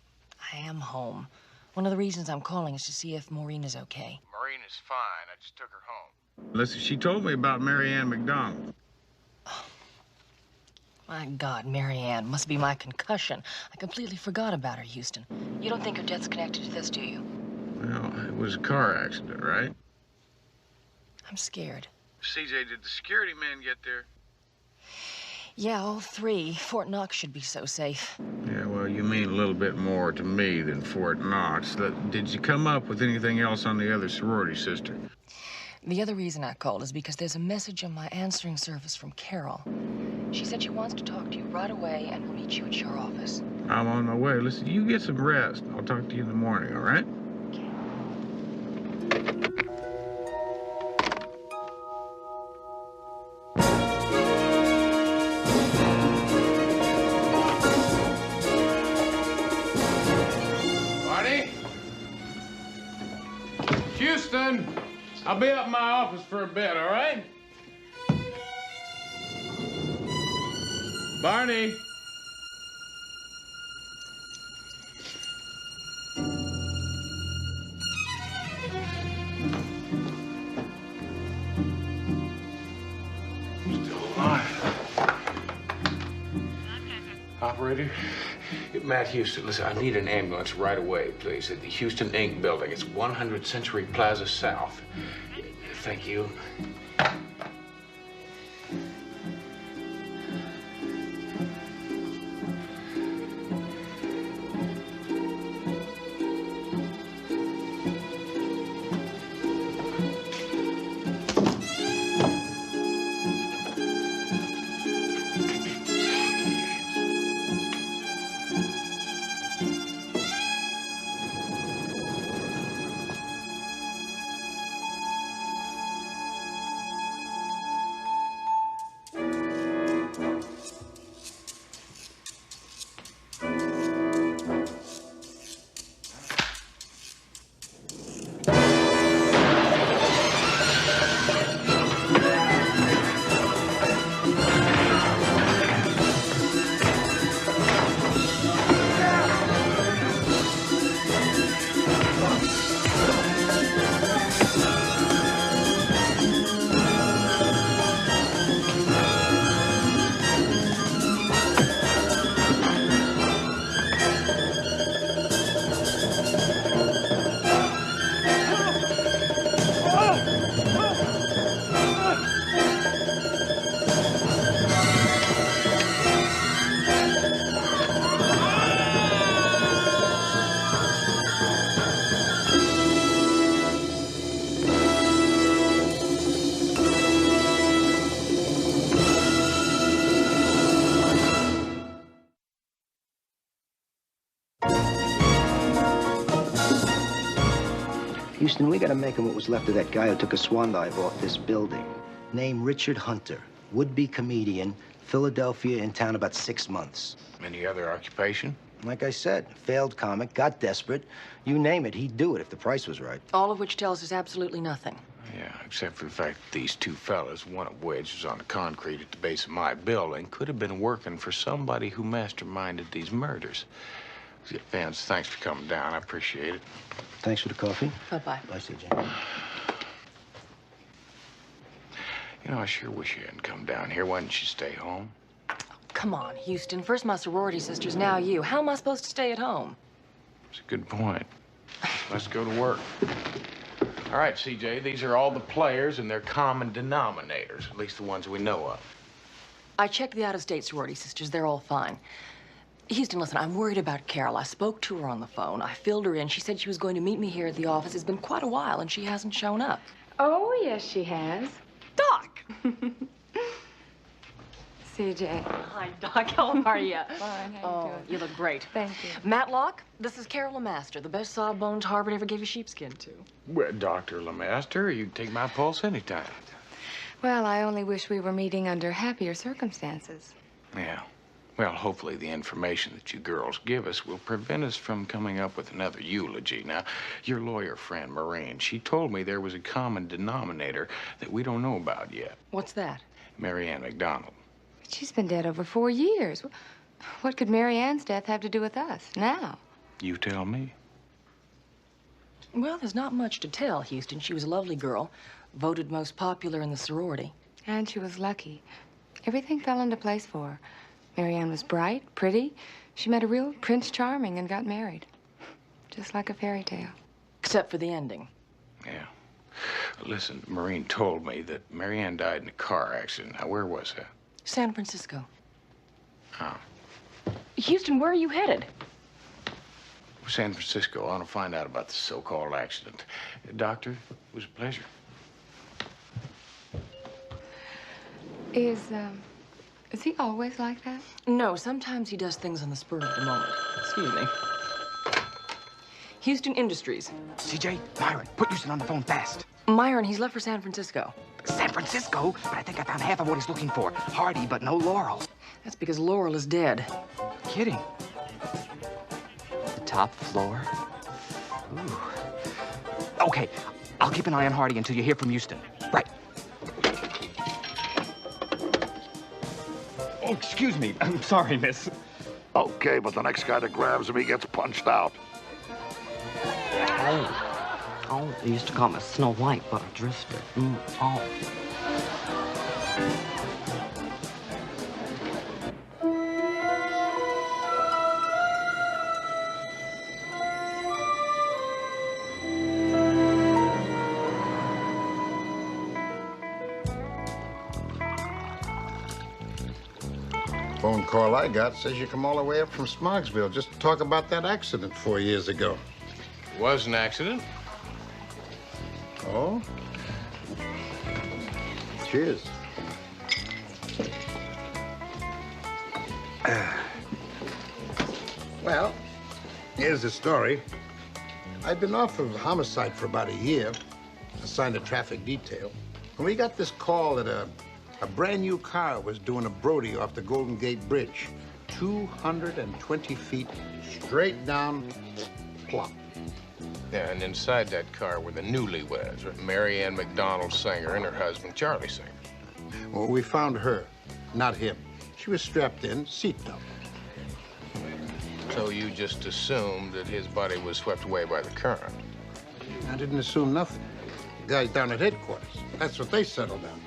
I am home. One of the reasons I'm calling is to see if Maureen is okay. Maureen is fine. I just took her home. Listen, she told me about Mary Ann McDonald. Oh, my God, Mary Ann. Must be my concussion. I completely forgot about her, Houston. You don't think her death's connected to this, do you? Well, it was a car accident, right? I'm scared. CJ, did the security men get there? Yeah, all 3. Fort Knox should be so safe. Yeah, well, you mean a little bit more to me than Fort Knox. Did you come up with anything else on the other sorority sister? The other reason I called is because there's a message on my answering service from Carol. She said she wants to talk to you right away and will meet you at your office. I'm on my way. Listen, you get some rest. I'll talk to you in the morning, all right? Houston, I'll be up in my office for a bit, all right? Barney. Still alive. Operator? Matt Houston, listen, I need an ambulance right away, please, at the Houston Inc. building. It's 100 Century Plaza South. Thank you. Houston, we gotta make him what was left of that guy who took a swan dive off this building. Name Richard Hunter, would-be comedian, Philadelphia, in town about 6 months. Any other occupation? Like I said, failed comic, got desperate. You name it, he'd do it if the price was right. All of which tells us absolutely nothing. Yeah, except for the fact that these two fellas, one of which was on the concrete at the base of my building, could have been working for somebody who masterminded these murders. Vance, thanks for coming down. I appreciate it. Thanks for the coffee. Bye-bye. Bye, CJ. You know, I sure wish you hadn't come down here. Why didn't you stay home? Come on, Houston. First my sorority sisters, now you. How am I supposed to stay at home? It's a good point. Let's go to work. All right, CJ, these are all the players and their common denominators, at least the ones we know of. I checked the out-of-state sorority sisters. They're all fine. Houston, listen, I'm worried about Carol. I spoke to her on the phone. I filled her in. She said she was going to meet me here at the office. It's been quite a while, and she hasn't shown up. Oh, yes, she has. Doc! CJ. Hi, Doc. How are you? Fine. How you doing? You look great. Thank you. Matlock, this is Carol Lemaster, the best sawbones Harvard ever gave a sheepskin to. Well, Dr. Lemaster, you can take my pulse anytime. Well, I only wish we were meeting under happier circumstances. Yeah. Well, hopefully the information that you girls give us will prevent us from coming up with another eulogy. Now, your lawyer friend, Maureen, she told me there was a common denominator that we don't know about yet. What's that? Mary Ann McDonald. But she's been dead over 4 years. What could Mary Ann's death have to do with us now? You tell me. Well, there's not much to tell, Houston. She was a lovely girl, voted most popular in the sorority. And she was lucky. Everything fell into place for her. Mary Ann was bright, pretty. She met a real Prince Charming and got married. Just like a fairy tale. Except for the ending. Yeah. Listen, Maureen told me that Mary Ann died in a car accident. Now, where was that? San Francisco. Oh. Houston, where are you headed? San Francisco. I want to find out about the so-called accident. Doctor, it was a pleasure. Is he always like that? No, sometimes he does things on the spur of the moment. Excuse me. Houston Industries. CJ, Myron, put Houston on the phone fast. Myron, he's left for San Francisco. San Francisco? But I think I found half of what he's looking for. Hardy, but no Laurel. That's because Laurel is dead. Kidding. The top floor? Ooh. Okay, I'll keep an eye on Hardy until you hear from Houston. Right. Oh, excuse me. I'm sorry, miss. Okay, but the next guy that grabs him, he gets punched out. Oh, they used to call me Snow White, but I drifted. Oh. Phone call I got says you come all the way up from Smogsville just to talk about that accident 4 years ago. It was an accident. Oh? Cheers. Well, here's the story. I'd been off of homicide for about a year, assigned a traffic detail, and we got this call that a brand new car was doing a Brody off the Golden Gate Bridge. 220 feet straight down, plop. Yeah, and inside that car were the newlyweds, Mary Ann McDonald Singer and her husband, Charlie Singer. Well, we found her, not him. She was strapped in, seatbelt. So you just assumed that his body was swept away by the current? I didn't assume nothing. The guys down at headquarters, that's what they settled on.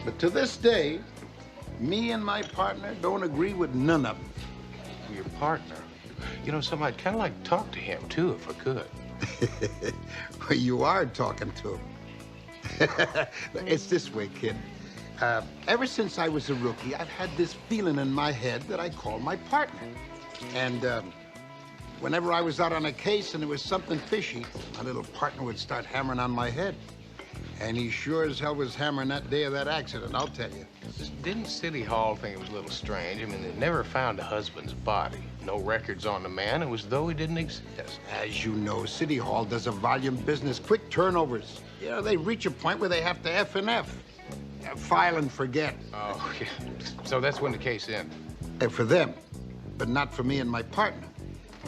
But to this day, me and my partner don't agree with none of them. Your partner? You know, something I'd kind of like to talk to him, too, if I could. Well, you are talking to him. It's this way, kid. Ever since I was a rookie, I've had this feeling in my head that I call my partner. And whenever I was out on a case and there was something fishy, my little partner would start hammering on my head. And he sure as hell was hammering that day of that accident, I'll tell you. Didn't City Hall think it was a little strange? I mean, they never found a husband's body. No records on the man. It was as though he didn't exist. As you know, City Hall does a volume business, quick turnovers. You know, they reach a point where they have to F and F. File and forget. Oh, yeah. So that's when the case ended? For them, but not for me and my partner.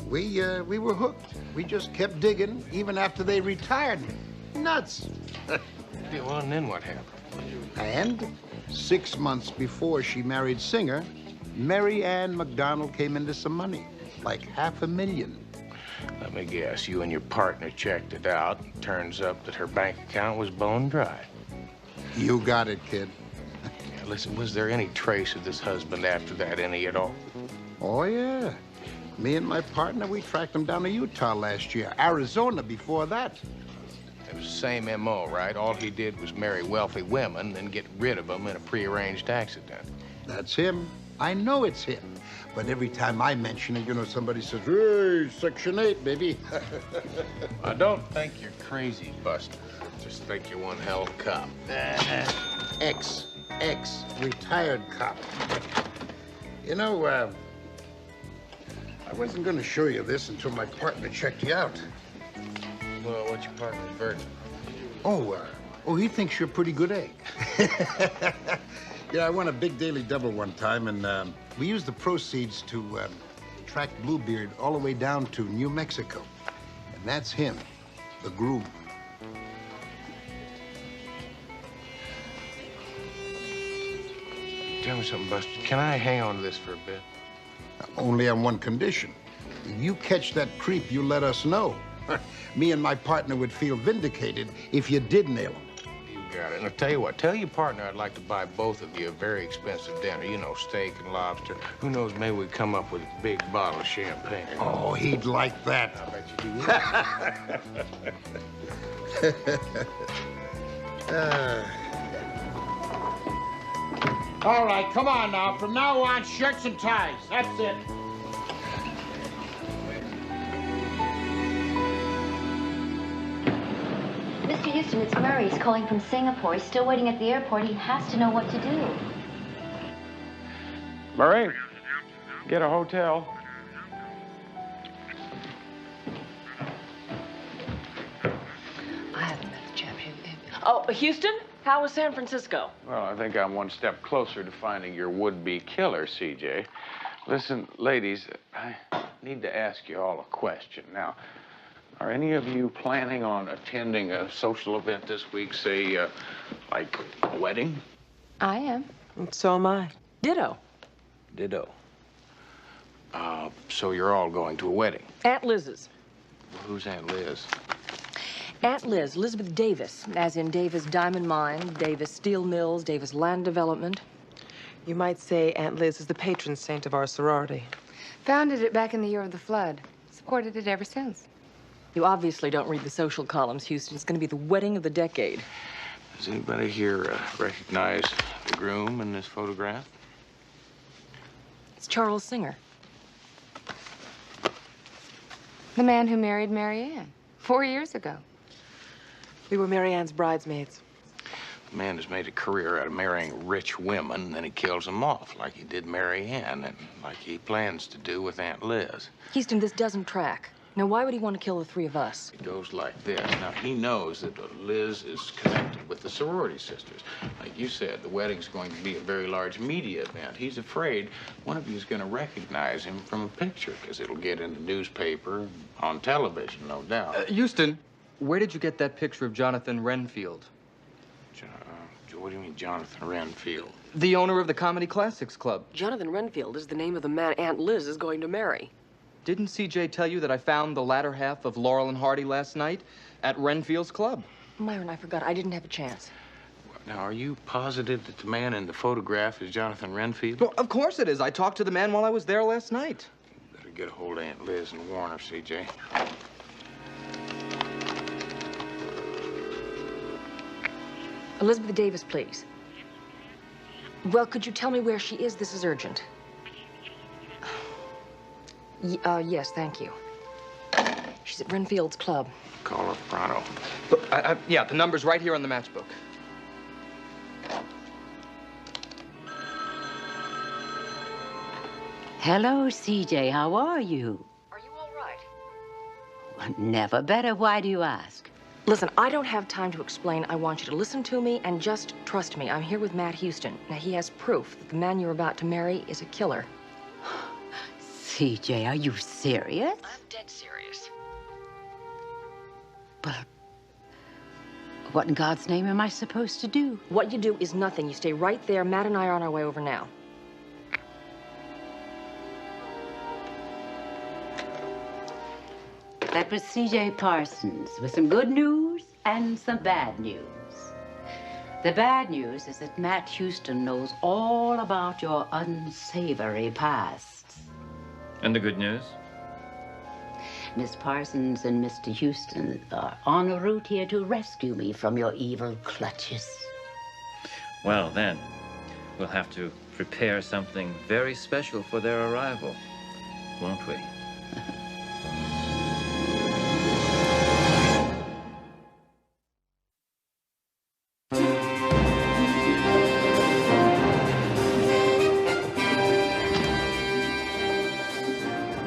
We were hooked. We just kept digging, even after they retired. Nuts. Yeah, well, and then what happened? And 6 months before she married Singer, Mary Ann McDonald came into some money, like $500,000. Let me guess, you and your partner checked it out. Turns up that her bank account was bone dry. You got it, kid. Now, listen, was there any trace of this husband after that, any at all? Oh, yeah. Me and my partner, we tracked him down to Utah last year. Arizona before that. It was the same M.O., right? All he did was marry wealthy women and get rid of them in a prearranged accident. That's him. I know it's him. But every time I mention it, you know, somebody says, hey, Section 8, baby. I don't think you're crazy, Buster. I just think you're one hell of a cop. Retired cop. You know, I wasn't going to show you this until my partner checked you out. Well, what's your partner's verdict? Oh, he thinks you're a pretty good egg. Yeah, I won a big daily double one time, and we used the proceeds to track Bluebeard all the way down to New Mexico. And that's him, the groom. Tell me something, Buster. Can I hang on to this for a bit? Only on one condition. If you catch that creep, you let us know. Me and my partner would feel vindicated if you did nail him. You got it. And I'll tell you what, tell your partner I'd like to buy both of you a very expensive dinner. You know, steak and lobster. Who knows, maybe we'd come up with a big bottle of champagne. Oh, he'd like that. I bet you he would. All right, come on now. From now on, shirts and ties. That's it. Mr. Houston, it's Murray. He's calling from Singapore. He's still waiting at the airport. He has to know what to do. Murray, get a hotel. I haven't met the chap. Oh, Houston? How was San Francisco? Well, I think I'm one step closer to finding your would-be killer, CJ. Listen, ladies, I need to ask you all a question. Now, are any of you planning on attending a social event this week, say, like a wedding? I am. And so am I. Ditto. Ditto. So you're all going to a wedding? Aunt Liz's. Who's Aunt Liz? Aunt Liz, Elizabeth Davis, as in Davis Diamond Mine, Davis Steel Mills, Davis Land Development. You might say Aunt Liz is the patron saint of our sorority. Founded it back in the year of the flood. Supported it ever since. You obviously don't read the social columns, Houston. It's going to be the wedding of the decade. Does anybody here recognize the groom in this photograph? It's Charles Singer. The man who married Mary Ann 4 years ago. We were Mary Ann's bridesmaids. The man has made a career out of marrying rich women, and then he kills them off, like he did Mary Ann, and like he plans to do with Aunt Liz. Houston, this doesn't track. Now, why would he want to kill the three of us? It goes like this. Now, he knows that Liz is connected with the sorority sisters. Like you said, the wedding's going to be a very large media event. He's afraid one of you is going to recognize him from a picture, because it'll get in the newspaper, on television, no doubt. Houston, where did you get that picture of Jonathan Renfield? What do you mean, Jonathan Renfield? The owner of the Comedy Classics Club. Jonathan Renfield is the name of the man Aunt Liz is going to marry. Didn't CJ tell you that I found the latter half of Laurel and Hardy last night at Renfield's club? Myron, I forgot. I didn't have a chance. Now, are you positive that the man in the photograph is Jonathan Renfield? Well, of course it is. I talked to the man while I was there last night. Better get a hold of Aunt Liz and warn her, CJ. Elizabeth Davis, please. Well, could you tell me where she is? This is urgent. Yes, thank you. She's at Renfield's club. Call her pronto. Look, yeah, the number's right here on the matchbook. Hello, CJ. How are you? Are you all right? Well, never better. Why do you ask? Listen, I don't have time to explain. I want you to listen to me and just trust me. I'm here with Matt Houston. Now, he has proof that the man you're about to marry is a killer. CJ, are you serious? I'm dead serious. But what in God's name am I supposed to do? What you do is nothing. You stay right there. Matt and I are on our way over now. That was CJ Parsons with some good news and some bad news. The bad news is that Matt Houston knows all about your unsavory past. And the good news? Miss Parsons and Mr. Houston are en route here to rescue me from your evil clutches. Well, then, we'll have to prepare something very special for their arrival, won't we?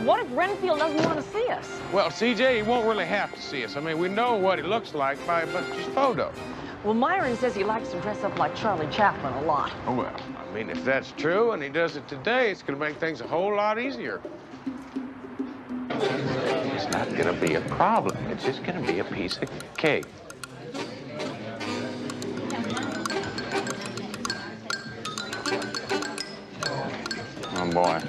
What if Renfield doesn't want to see us? Well, CJ, he won't really have to see us. I mean, we know what he looks like by a bunch of photos. Well, Myron says he likes to dress up like Charlie Chaplin a lot. Oh, well, I mean, if that's true and he does it today, it's going to make things a whole lot easier. It's not going to be a problem. It's just going to be a piece of cake. Oh, boy.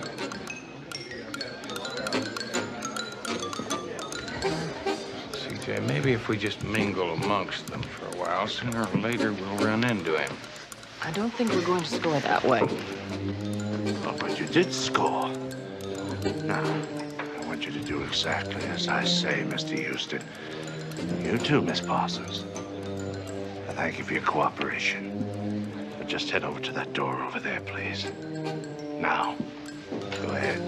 CJ, maybe if we just mingle amongst them for a while, sooner or later we'll run into him. I don't think we're going to score that way. Oh, but you did score. Now, I want you to do exactly as I say, Mr. Houston. You too, Miss Parsons. I thank you for your cooperation. But just head over to that door over there, please. Now, go ahead.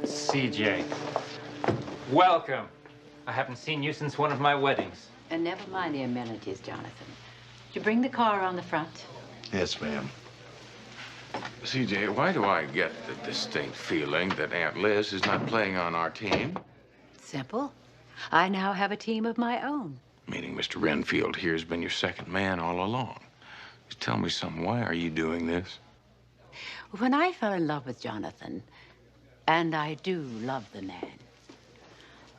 CJ, welcome. I haven't seen you since one of my weddings. And never mind the amenities, Jonathan. Did you bring the car on the front? Yes, ma'am. CJ, why do I get the distinct feeling that Aunt Liz is not playing on our team? Simple. I now have a team of my own. Meaning Mr. Renfield here has been your second man all along. Just tell me something. Why are you doing this? When I fell in love with Jonathan, and I do love the man,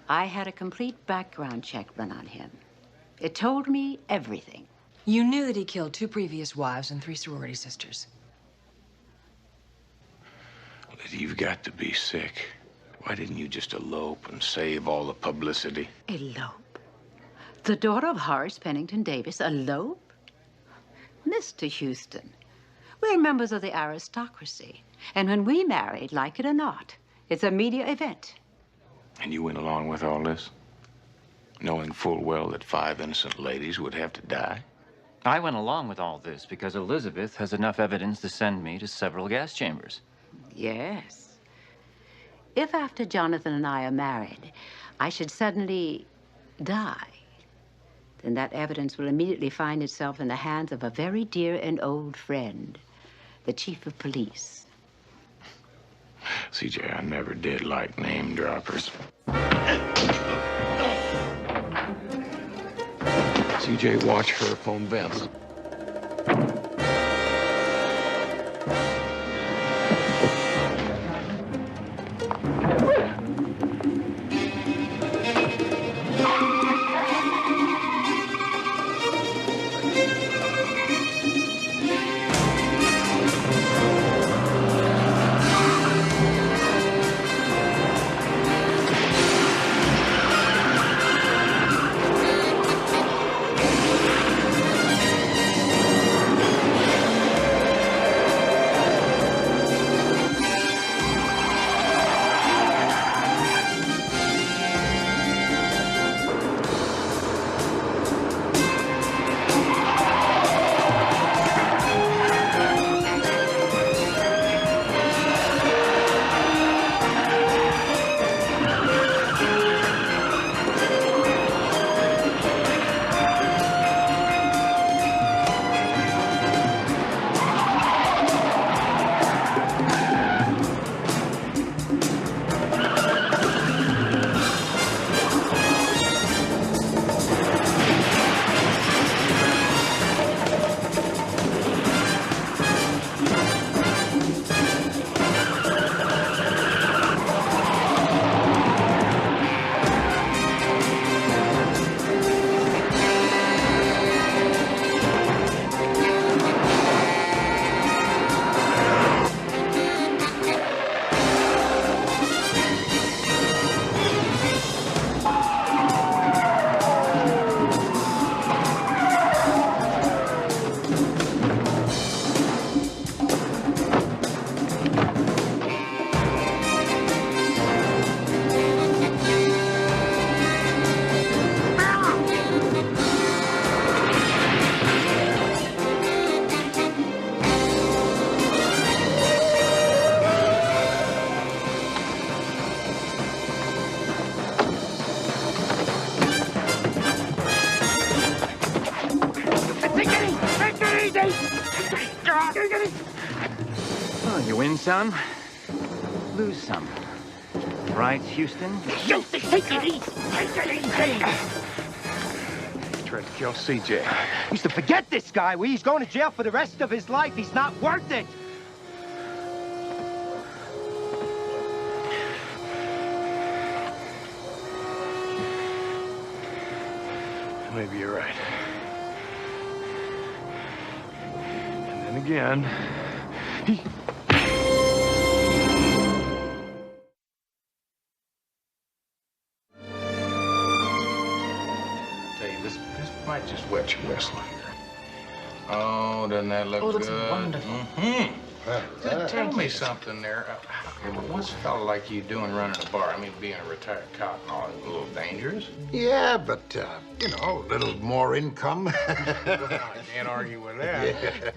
I had a complete background check run on him. It told me everything. You knew that he killed 2 previous wives and 3 sorority sisters. Lizzie, you've got to be sick. Why didn't you just elope and save all the publicity? Elope? The daughter of Horace Pennington Davis elope? Mr. Houston, we're members of the aristocracy. And when we married, like it or not, it's a media event. And you went along with all this? Knowing full well that 5 innocent ladies would have to die? I went along with all this because Elizabeth has enough evidence to send me to several gas chambers. Yes. If after Jonathan and I are married, I should suddenly die, then that evidence will immediately find itself in the hands of a very dear and old friend, the chief of police. CJ, I never did like name droppers. CJ, watch her phone Vince. Well, you win some, lose some. Right, Houston? Houston, take it easy. Take it easy. Tried to kill CJ. He used to forget this guy. He's going to jail for the rest of his life. He's not worth it. Maybe you're right. And then again, he... Tell you, this might just wet your whistle here. Oh, doesn't that look Oh, it looks good? wonderful. Mm-hmm. Tell me something there. What's a fellow like you doing running a bar? I mean, being a retired cop and all, is a little dangerous. Yeah, but, you know, a little more income. I can't argue with that.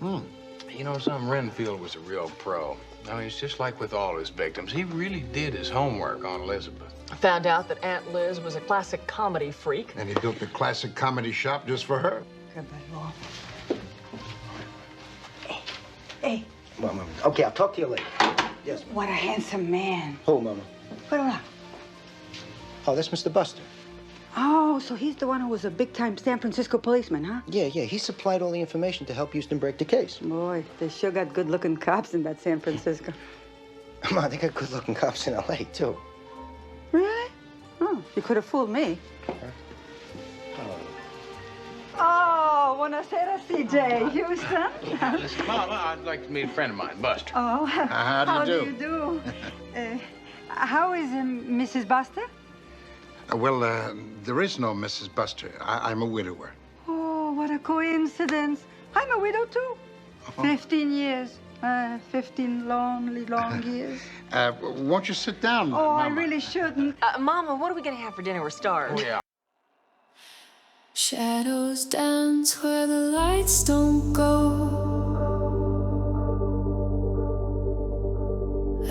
Yeah. You know something? Renfield was a real pro. I mean, it's just like with all his victims. He really did his homework on Elizabeth. I found out that Aunt Liz was a classic comedy freak. And he built the classic comedy shop just for her. Hey. Well, Mama. Okay, I'll talk to you later. Yes. What a handsome man. Who, Mama? Pero, Oh, that's Mr. Buster. oh, so he's the one who was a big-time San Francisco policeman, huh? Yeah. He supplied all the information to help Houston break the case. Boy, they sure got good-looking cops in that San Francisco. Ma, they got good-looking cops in L.A., too. Really? Oh, you could have fooled me. Oh, buonasera, CJ. Houston. Listen, Mom, I'd like to meet a friend of mine, Buster. Oh, How do you you do? How is Mrs. Buster? Well, there is no Mrs. Buster. I'm a widower. Oh, what a coincidence. I'm a widow, too. 15 years. 15 lonely, long years. Won't you sit down, Oh, Mama? I really shouldn't. Mama, what are we going to have for dinner? We're starved. Oh, yeah. Shadows dance where the lights don't go.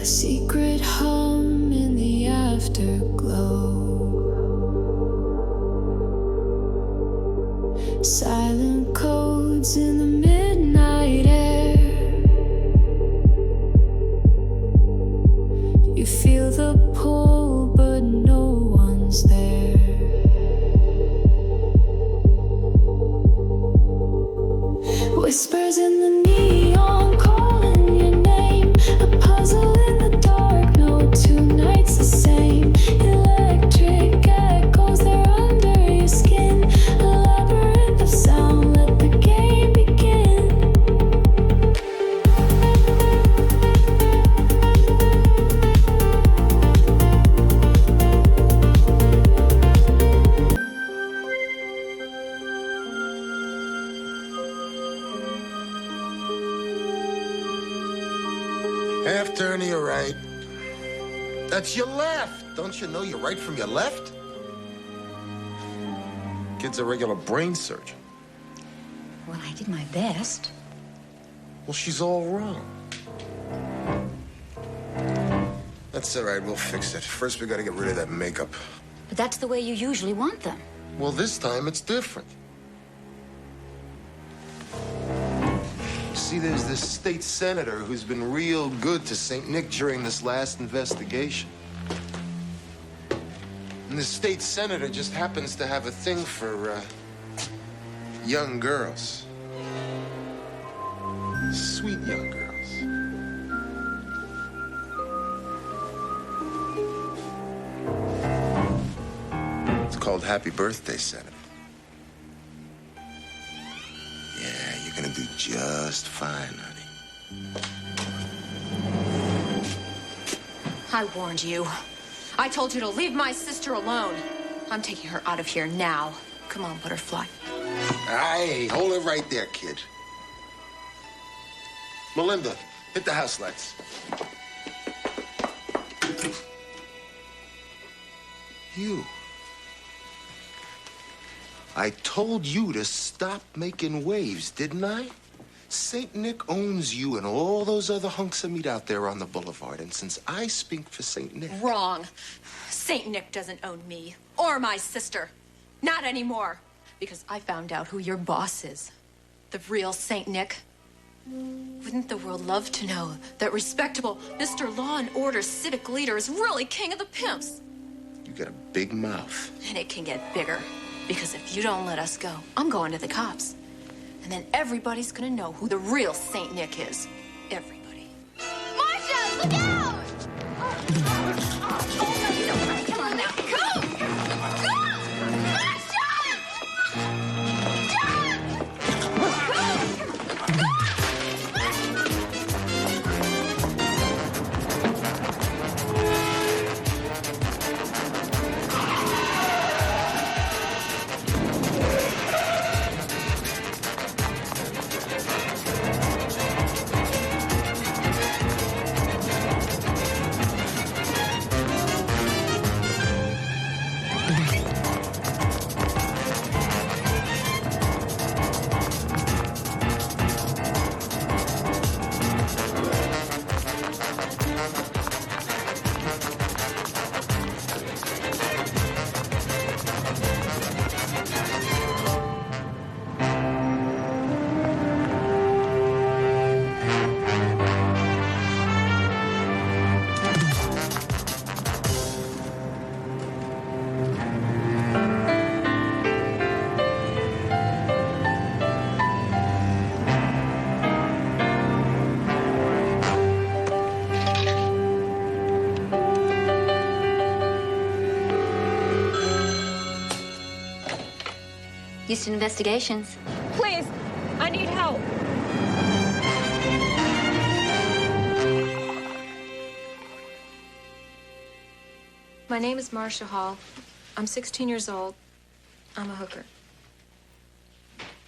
A secret hum in the afterglow. Silent codes in the midnight air. You feel the pull, but no one's there. Whispers in the neon calling your name. A puzzle in the dark, no two nights the same. Electric echoes, they're under your skin. A labyrinth of sound, let the game begin. Half turn to your right. That's your left. Don't you know your right from your left? Kid's a regular brain surgeon. Well, I did my best. Well, she's all wrong. That's all right. We'll fix it. First, we gotta get rid of that makeup. But that's the way you usually want them. Well, this time it's different. See, there's this state senator who's been real good to St. Nick during this last investigation. And the state senator just happens to have a thing for, young girls. Sweet young girls. It's called Happy Birthday, Senator. Yeah, you're gonna do just fine, honey. I warned you. I told you to leave my sister alone. I'm taking her out of here now. Come on, Butterfly. Hey, hold it right there, kid. Melinda, hit the house lights. You. I told you to stop making waves, didn't I? St. Nick owns you and all those other hunks of meat out there on the boulevard. And since I speak for St. Nick... Wrong. St. Nick doesn't own me or my sister. Not anymore. Because I found out who your boss is. The real St. Nick. Wouldn't the world love to know that respectable Mr. Law and Order civic leader is really king of the pimps? You got a big mouth. And it can get bigger. Because if you don't let us go, I'm going to the cops. And then everybody's gonna know who the real Saint Nick is. Everybody. Marcia, look out! Come on now. Go! Houston Investigations. Please, I need help. My name is Marcia Hall. I'm 16 years old. I'm a hooker.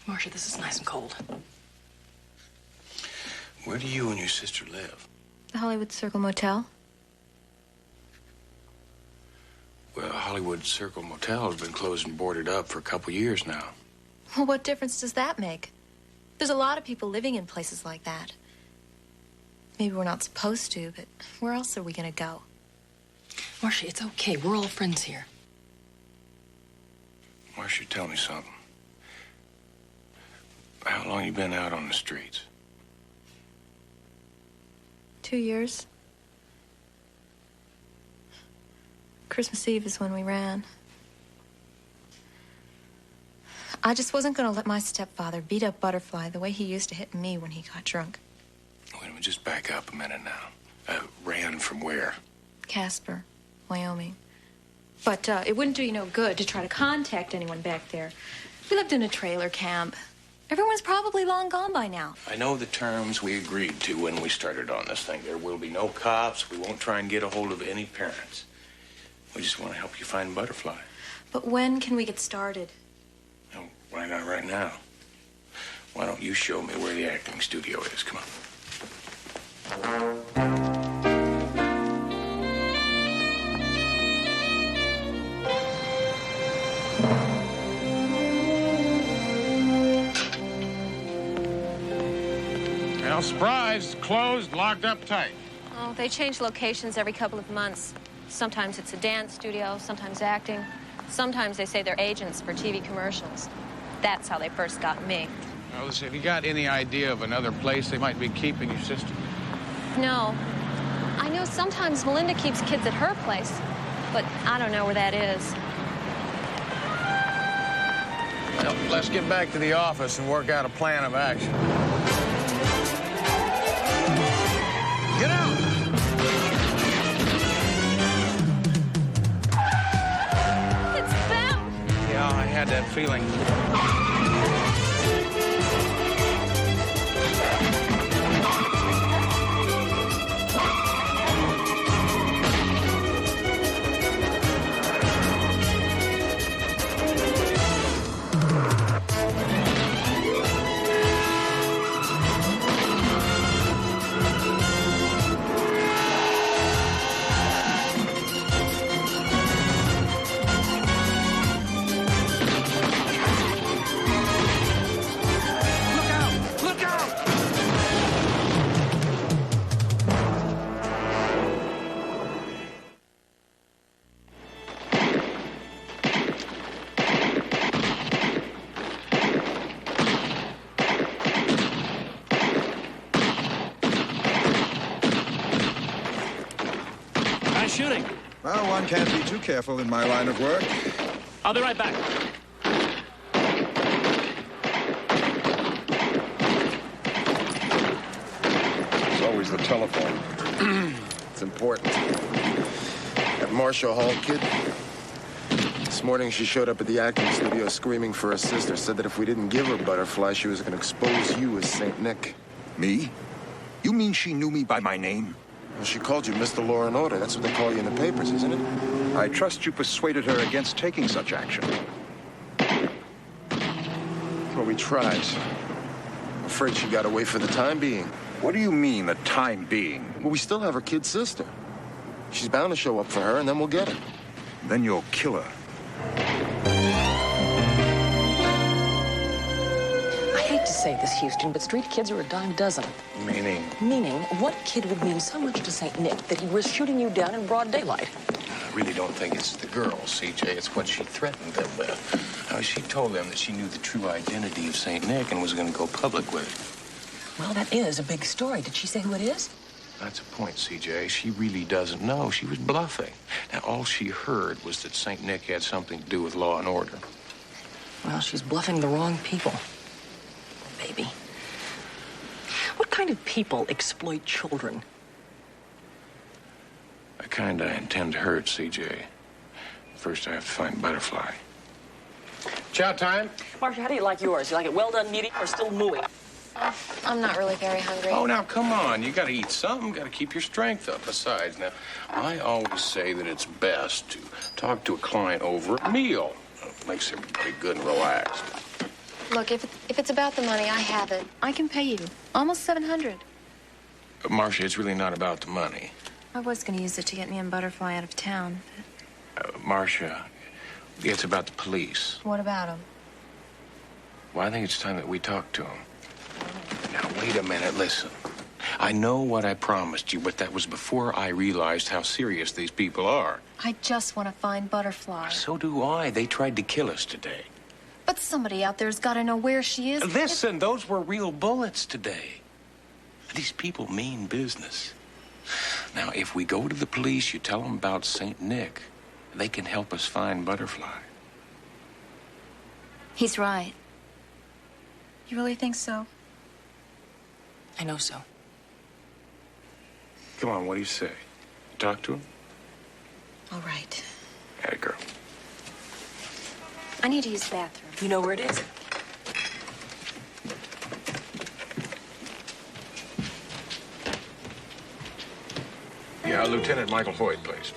Marcia, this is nice and cold. Where do you and your sister live? The Hollywood Circle Motel. Well, Hollywood Circle Motel has been closed and boarded up for a couple years now. Well, what difference does that make? There's a lot of people living in places like that. Maybe we're not supposed to, but where else are we gonna go? Marcia, it's okay. We're all friends here. Marcia, tell me something. How long you been out on the streets? 2 years. Christmas Eve is when we ran. I just wasn't going to let my stepfather beat up Butterfly the way he used to hit me when he got drunk. Wait a minute, just back up a minute now. Ran from where? Casper, Wyoming. But it wouldn't do you no good to try to contact anyone back there. We lived in a trailer camp. Everyone's probably long gone by now. I know the terms we agreed to when we started on this thing. There will be no cops. We won't try and get a hold of any parents. We just want to help you find Butterfly. But when can we get started? Oh, why not right now? Why don't you show me where the acting studio is? Come on. Well, surprise, closed, locked up tight. Oh, they change locations every couple of months. Sometimes it's a dance studio, sometimes acting. Sometimes they say they're agents for TV commercials. That's how they first got me. Well, listen, have you got any idea of another place they might be keeping your sister? No. I know sometimes Melinda keeps kids at her place, but I don't know where that is. Well, let's get back to the office and work out a plan of action. Get out! It's them! Yeah, I had that feeling. Well, one can't be too careful in my line of work. I'll be right back. It's always the telephone. It's important. At Marshall Hall, kid. This morning, she showed up at the acting studio screaming for her sister. Said that if we didn't give her Butterfly, she was going to expose you as St. Nick. Me? You mean she knew me by my name? Well, she called you Mr. Law and Order. That's what they call you in the papers, isn't it? I trust you persuaded her against taking such action. Well, we tried. I'm afraid she got away for the time being. What do you mean, the time being? Well, we still have her kid sister. She's bound to show up for her, and then we'll get her. Then you'll kill her. I hate to say this, Houston, but street kids are a dime dozen. Meaning? Meaning, what kid would mean so much to St. Nick that he was shooting you down in broad daylight? I really don't think it's the girls, CJ. It's what she threatened them with. She told them that she knew the true identity of St. Nick and was going to go public with it. Well, that is a big story. Did she say who it is? That's a point, CJ. She really doesn't know. She was bluffing. Now, all she heard was that St. Nick had something to do with law and order. Well, she's bluffing the wrong people. Baby. What kind of people exploit children? The kind I intend to hurt, CJ. First, I have to find Butterfly. Chow time? Marcia, how do you like yours? You like it well done, meaty, or still mooey? I'm not really very hungry. Oh, now, come on. You got to eat something. Got to keep your strength up. Besides, now, I always say that it's best to talk to a client over a meal. It makes everybody good and relaxed. Look, if it's about the money, I have it. I can pay you. Almost $700. Marcia, it's really not about the money. I was going to use it to get me and Butterfly out of town, but... Marcia, it's about the police. What about them? Well, I think it's time that we talk to them. Now, wait a minute. Listen. I know what I promised you, but that was before I realized how serious these people are. I just want to find Butterfly. So do I. They tried to kill us today. But somebody out there's got to know where she is. Listen, those were real bullets today. These people mean business. Now, if we go to the police, you tell them about St. Nick, they can help us find Butterfly. He's right. You really think so? I know so. Come on, what do you say? Talk to him? All right. Atta girl. I need to use the bathroom. You know where it is? Yeah, Lieutenant Michael Hoyt, please.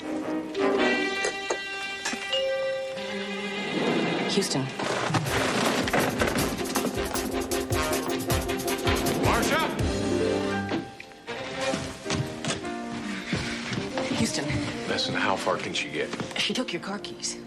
Houston. Marcia? Houston. Listen, how far can she get? She took your car keys.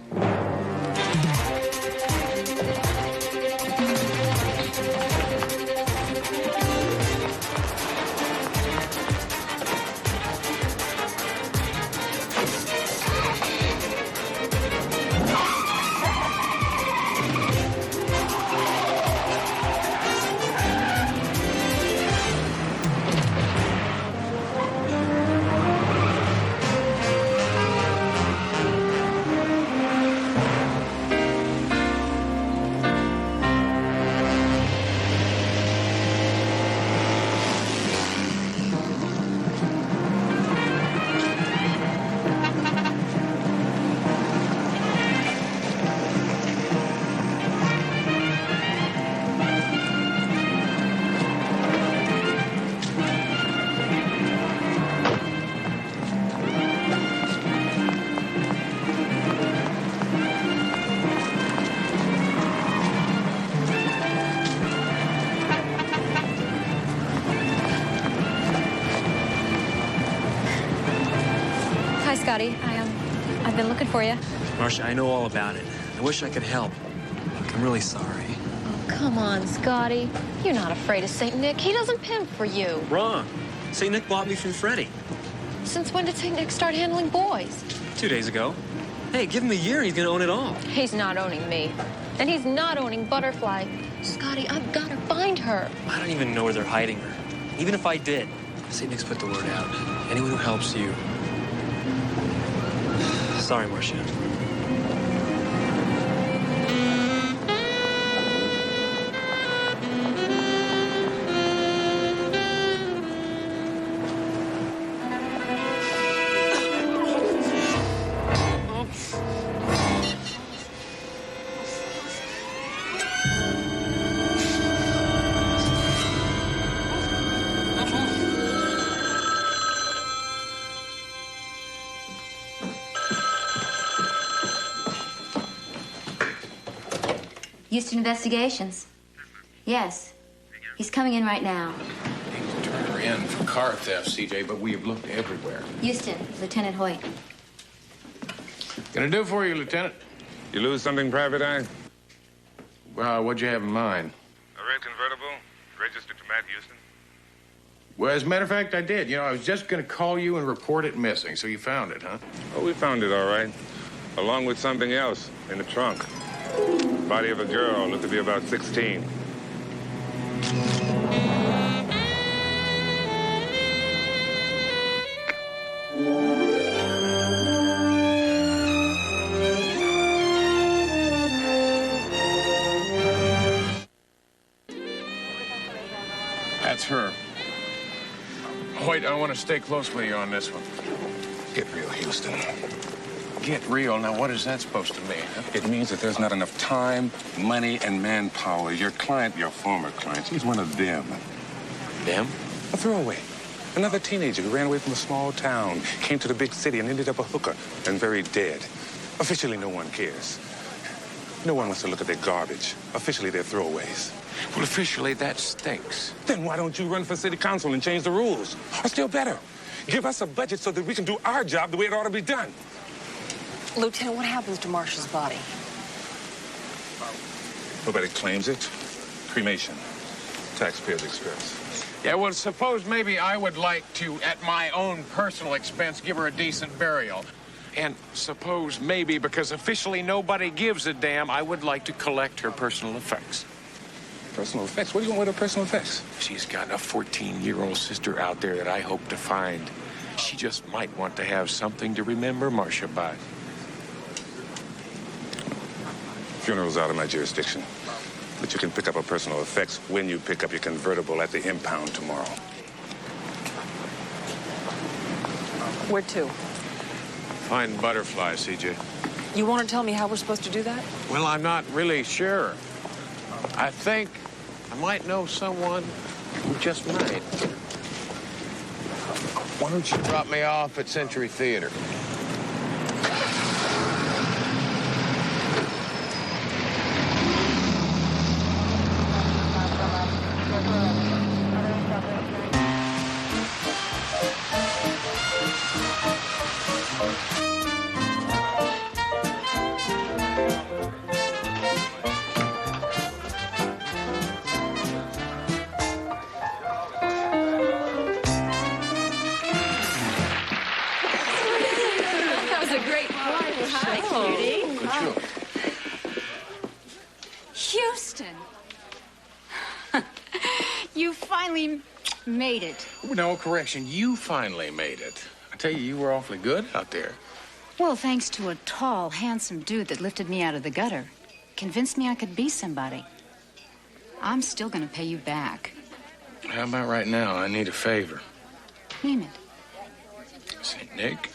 Scotty. I've been looking for you. Marcia, I know all about it. I wish I could help. Look, I'm really sorry. Oh, come on, Scotty. You're not afraid of St. Nick. He doesn't pimp for you. Wrong. St. Nick bought me from Freddie. Since when did St. Nick start handling boys? 2 days ago. Hey, give him a year and he's gonna own it all. He's not owning me. And he's not owning Butterfly. Scotty, I've got to find her. I don't even know where they're hiding her. Even if I did, St. Nick's put the word out. Anyone who helps you. Sorry, Marcia. Houston Investigations. Yes. He's coming in right now. Turn her in for car theft, CJ, but we have looked everywhere. Houston, Lieutenant Hoyt. Gonna do for you, Lieutenant? You lose something, Private Eye? Well, what'd you have in mind? A red convertible, registered to Matt Houston. Well, as a matter of fact, I did. You know, I was just gonna call you and report it missing, so you found it, huh? Oh, we found it, all right. Along with something else in the trunk. Body of a girl, looked to be about 16. That's her. Hoyt, I want to stay close with you on this one. Get real, Houston. Get real? Now, what is that supposed to mean? Huh? It means that there's not enough time, money, and manpower. Your client, your former client, she's one of them. Them? A throwaway. Another teenager who ran away from a small town, came to the big city and ended up a hooker and very dead. Officially, no one cares. No one wants to look at their garbage. Officially, they're throwaways. Well, officially, that stinks. Then why don't you run for city council and change the rules? Or still better, give us a budget so that we can do our job the way it ought to be done. Lieutenant, what happens to Marcia's body? Nobody claims it. Cremation. Taxpayers' expense. Yeah, well, suppose maybe I would like to, at my own personal expense, give her a decent burial. And suppose maybe, because officially nobody gives a damn, I would like to collect her personal effects. Personal effects? What do you want with her personal effects? She's got a 14-year-old sister out there that I hope to find. She just might want to have something to remember Marcia by. Funeral's out of my jurisdiction. But you can pick up her personal effects when you pick up your convertible at the impound tomorrow. Where to? Find butterflies, CJ. You want to tell me how we're supposed to do that? Well, I'm not really sure. I think I might know someone who just might. Why don't you drop me off at Century Theater? Houston! You finally made it. No, correction. You finally made it. I tell you, you were awfully good out there. Well, thanks to a tall, handsome dude that lifted me out of the gutter. Convinced me I could be somebody. I'm still gonna pay you back. How about right now? I need a favor. Name it. St. Nick?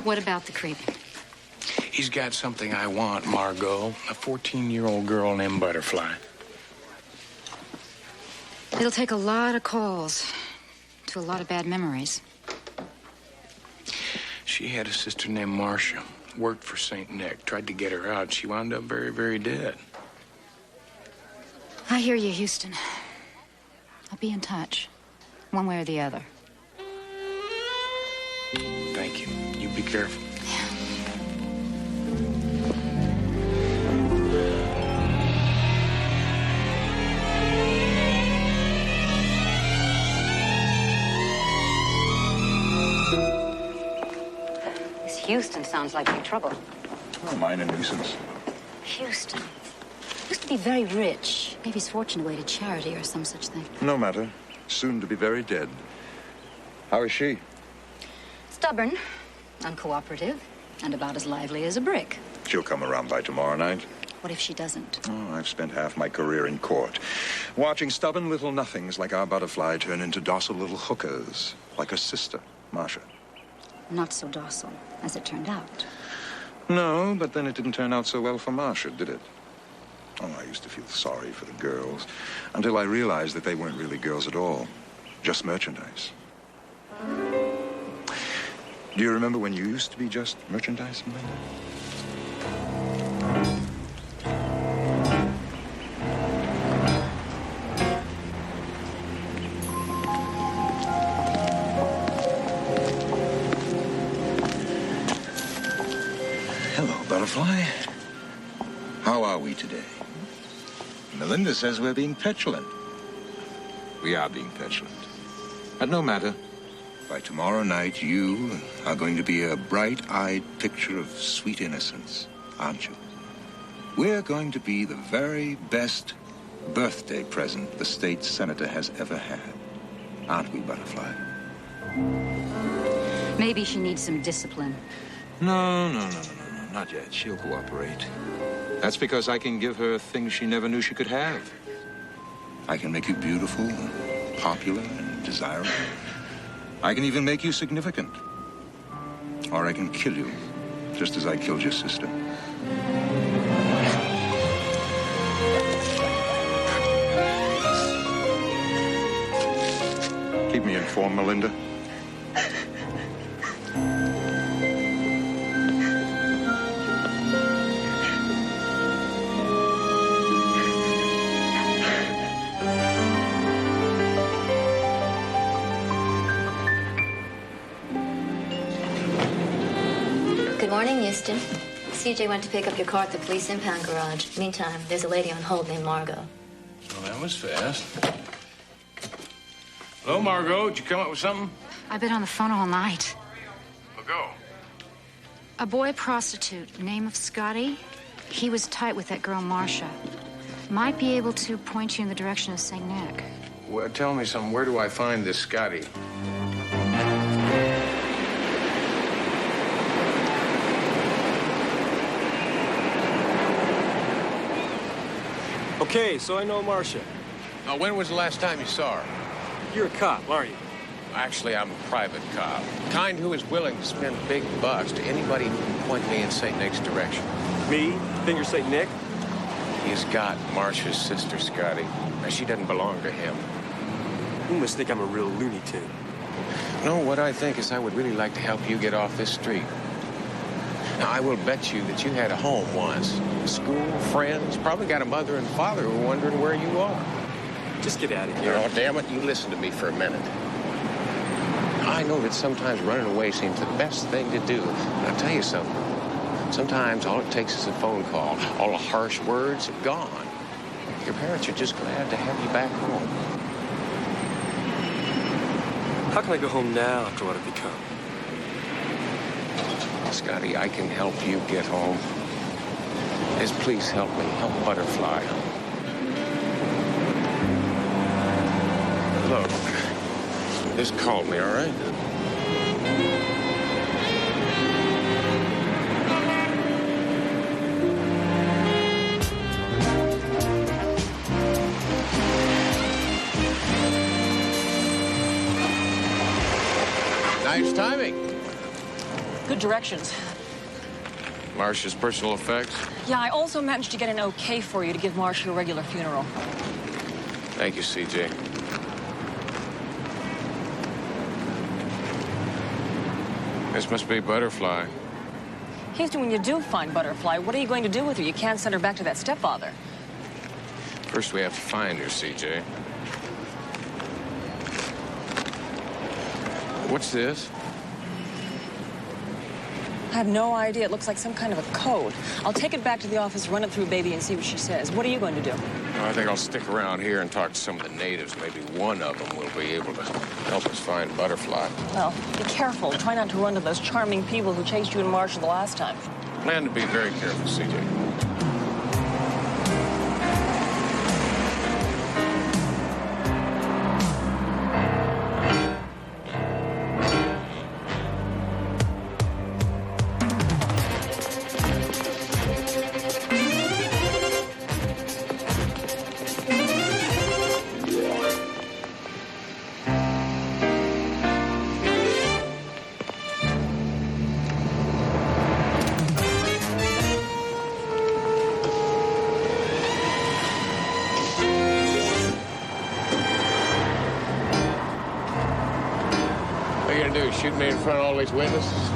What about the creeping? He's got something I want, Margot. A 14-year-old girl named Butterfly. It'll take a lot of calls to a lot of bad memories. She had a sister named Marcia. Worked for St. Nick. Tried to get her out. She wound up very, very dead. I hear you, Houston. I'll be in touch, one way or the other. Thank you. You be careful. This Houston sounds like big trouble. Oh, mine a nuisance. Houston used to be very rich. Gave his fortune away to charity or some such thing. No matter. Soon to be very dead. How is she? Stubborn, uncooperative, and about as lively as a brick. She'll come around by tomorrow night. What if she doesn't? Oh, I've spent half my career in court, watching stubborn little nothings like our butterfly turn into docile little hookers, like her sister, Marcia. Not so docile, as it turned out. No, but then it didn't turn out so well for Marcia, did it? Oh, I used to feel sorry for the girls, until I realized that they weren't really girls at all, just merchandise. Do you remember when you used to be just merchandise, Melinda? Hello, Butterfly. How are we today? Melinda says we're being petulant. We are being petulant. But no matter. By tomorrow night, you are going to be a bright-eyed picture of sweet innocence, aren't you? We're going to be the very best birthday present the state senator has ever had. Aren't we, Butterfly? Maybe she needs some discipline. No, not yet. She'll cooperate. That's because I can give her things she never knew she could have. I can make you beautiful, and popular, and desirable. I can even make you significant. Or I can kill you, just as I killed your sister. Keep me informed, Melinda. Good morning, Houston. CJ went to pick up your car at the police impound garage. Meantime, there's a lady on hold named Margot. Well, that was fast. Hello, Margot. Did you come up with something? I've been on the phone all night. Well, go. A boy prostitute, name of Scotty. He was tight with that girl, Marcia. Might be able to point you in the direction of St. Nick. Well, tell me something. Where do I find this Scotty? Okay, so I know Marcia. Now, when was the last time you saw her? You're a cop, aren't you? Actually, I'm a private cop. Kind who is willing to spend big bucks to anybody who can point me in St. Nick's direction. Me? Think you're St. Nick? He's got Marcia's sister, Scotty. Now, she doesn't belong to him. You must think I'm a real Looney Tune. No, what I think is I would really like to help you get off this street. Now, I will bet you that you had a home once. School, friends, probably got a mother and father who are wondering where you are. Just get out of here. Oh, damn it, you listen to me for a minute. I know that sometimes running away seems the best thing to do. But I'll tell you something. Sometimes all it takes is a phone call. All the harsh words are gone. Your parents are just glad to have you back home. How can I go home now after what I've become? Scotty, I can help you get home. Just please help me. Help Butterfly. Look, just call me, all right? Nice timing. Good directions. Marcia's personal effects? Yeah, I also managed to get an okay for you to give Marcia a regular funeral. Thank you, CJ. This must be Butterfly. Houston, when you do find Butterfly, what are you going to do with her? You can't send her back to that stepfather. First, we have to find her, CJ. What's this? I have no idea. It looks like some kind of a code. I'll take it back to the office, run it through Baby, and see what she says. What are you going to do? I think I'll stick around here and talk to some of the natives. Maybe one of them will be able to help us find Butterfly. Well, be careful. Try not to run to those charming people who chased you and Marcia the last time. Plan to be very careful, CJ. shoot me in front of all these witnesses?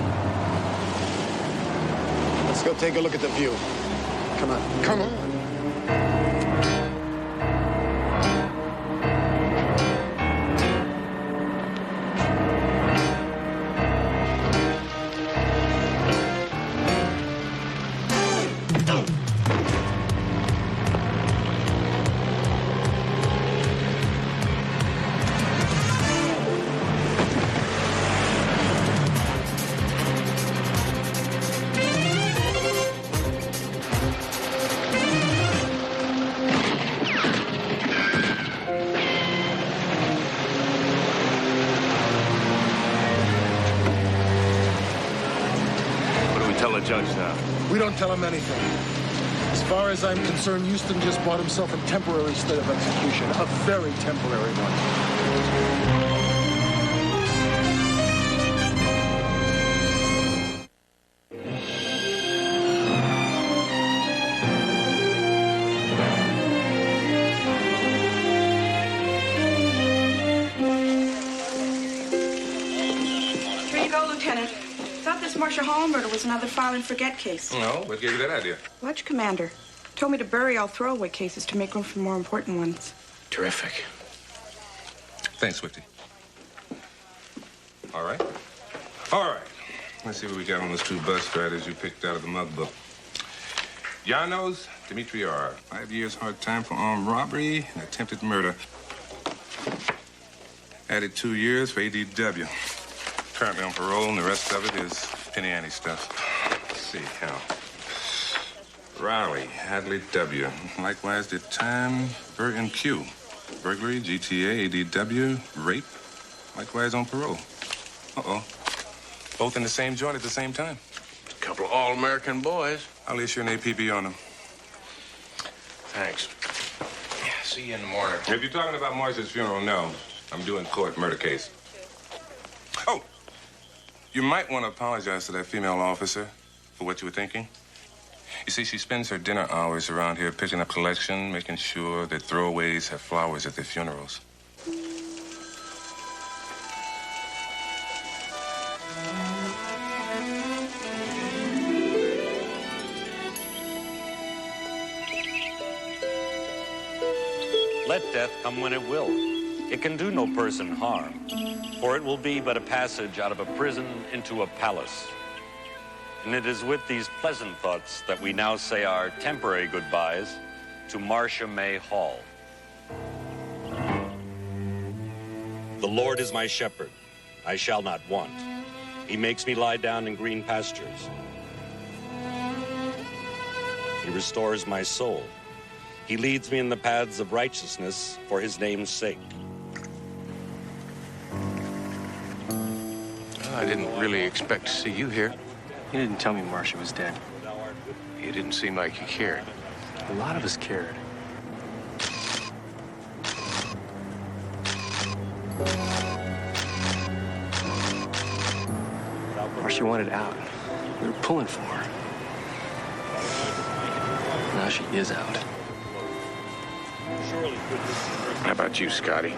Let's go take a look at the view. Come on. Come on. Judge now. We don't tell him anything. As far as I'm concerned, Houston just bought himself a temporary stay of execution, a very temporary one. Here you go, Lieutenant. Thought this Marcia Hall murder was another file and forget case. No, what gave you that idea? Watch Commander told me to bury all throwaway cases to make room for more important ones. Terrific. Thanks, Swifty. All right. All right. Let's see what we got on those two bus riders you picked out of the mug book. Janos, Dimitri R. 5 years hard time for armed robbery and attempted murder. Added 2 years for ADW. Currently on parole, and the rest of it is penny ante stuff. Let's see, how. Riley, Hadley W. Likewise did time, Burton Q. Burglary, GTA, ADW, rape. Likewise on parole. Uh-oh. Both in the same joint at the same time. A couple of all-American boys. I'll issue an APB on them. Thanks. Yeah, see you in the morning. If you're talking about Marcia's funeral, no. I'm doing court murder case. Oh! You might want to apologize to that female officer for what you were thinking. You see, she spends her dinner hours around here picking up collection, making sure that throwaways have flowers at their funerals. Let death come when it will. It can do no person harm, for it will be but a passage out of a prison into a palace. And it is with these pleasant thoughts that we now say our temporary goodbyes to Marcia May Hall. The Lord is my shepherd. I shall not want. He makes me lie down in green pastures. He restores my soul. He leads me in the paths of righteousness for his name's sake. I didn't really expect to see you here. You didn't tell me Marcia was dead. You didn't seem like you cared. A lot of us cared. Marcia wanted out. We were pulling for her. Now she is out. How about you, Scotty?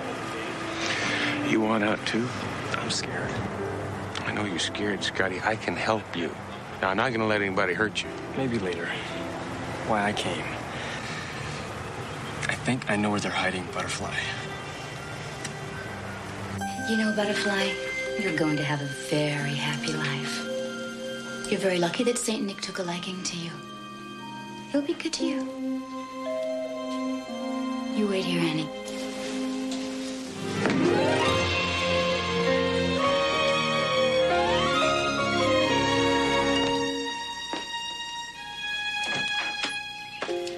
You want out, too? I'm scared. I know you're scared, Scotty. I can help you. Now, I'm not going to let anybody hurt you. Maybe later. Why I came. I think I know where they're hiding Butterfly. You know, Butterfly, you're going to have a very happy life. You're very lucky that St. Nick took a liking to you. He'll be good to you. You wait here, Annie.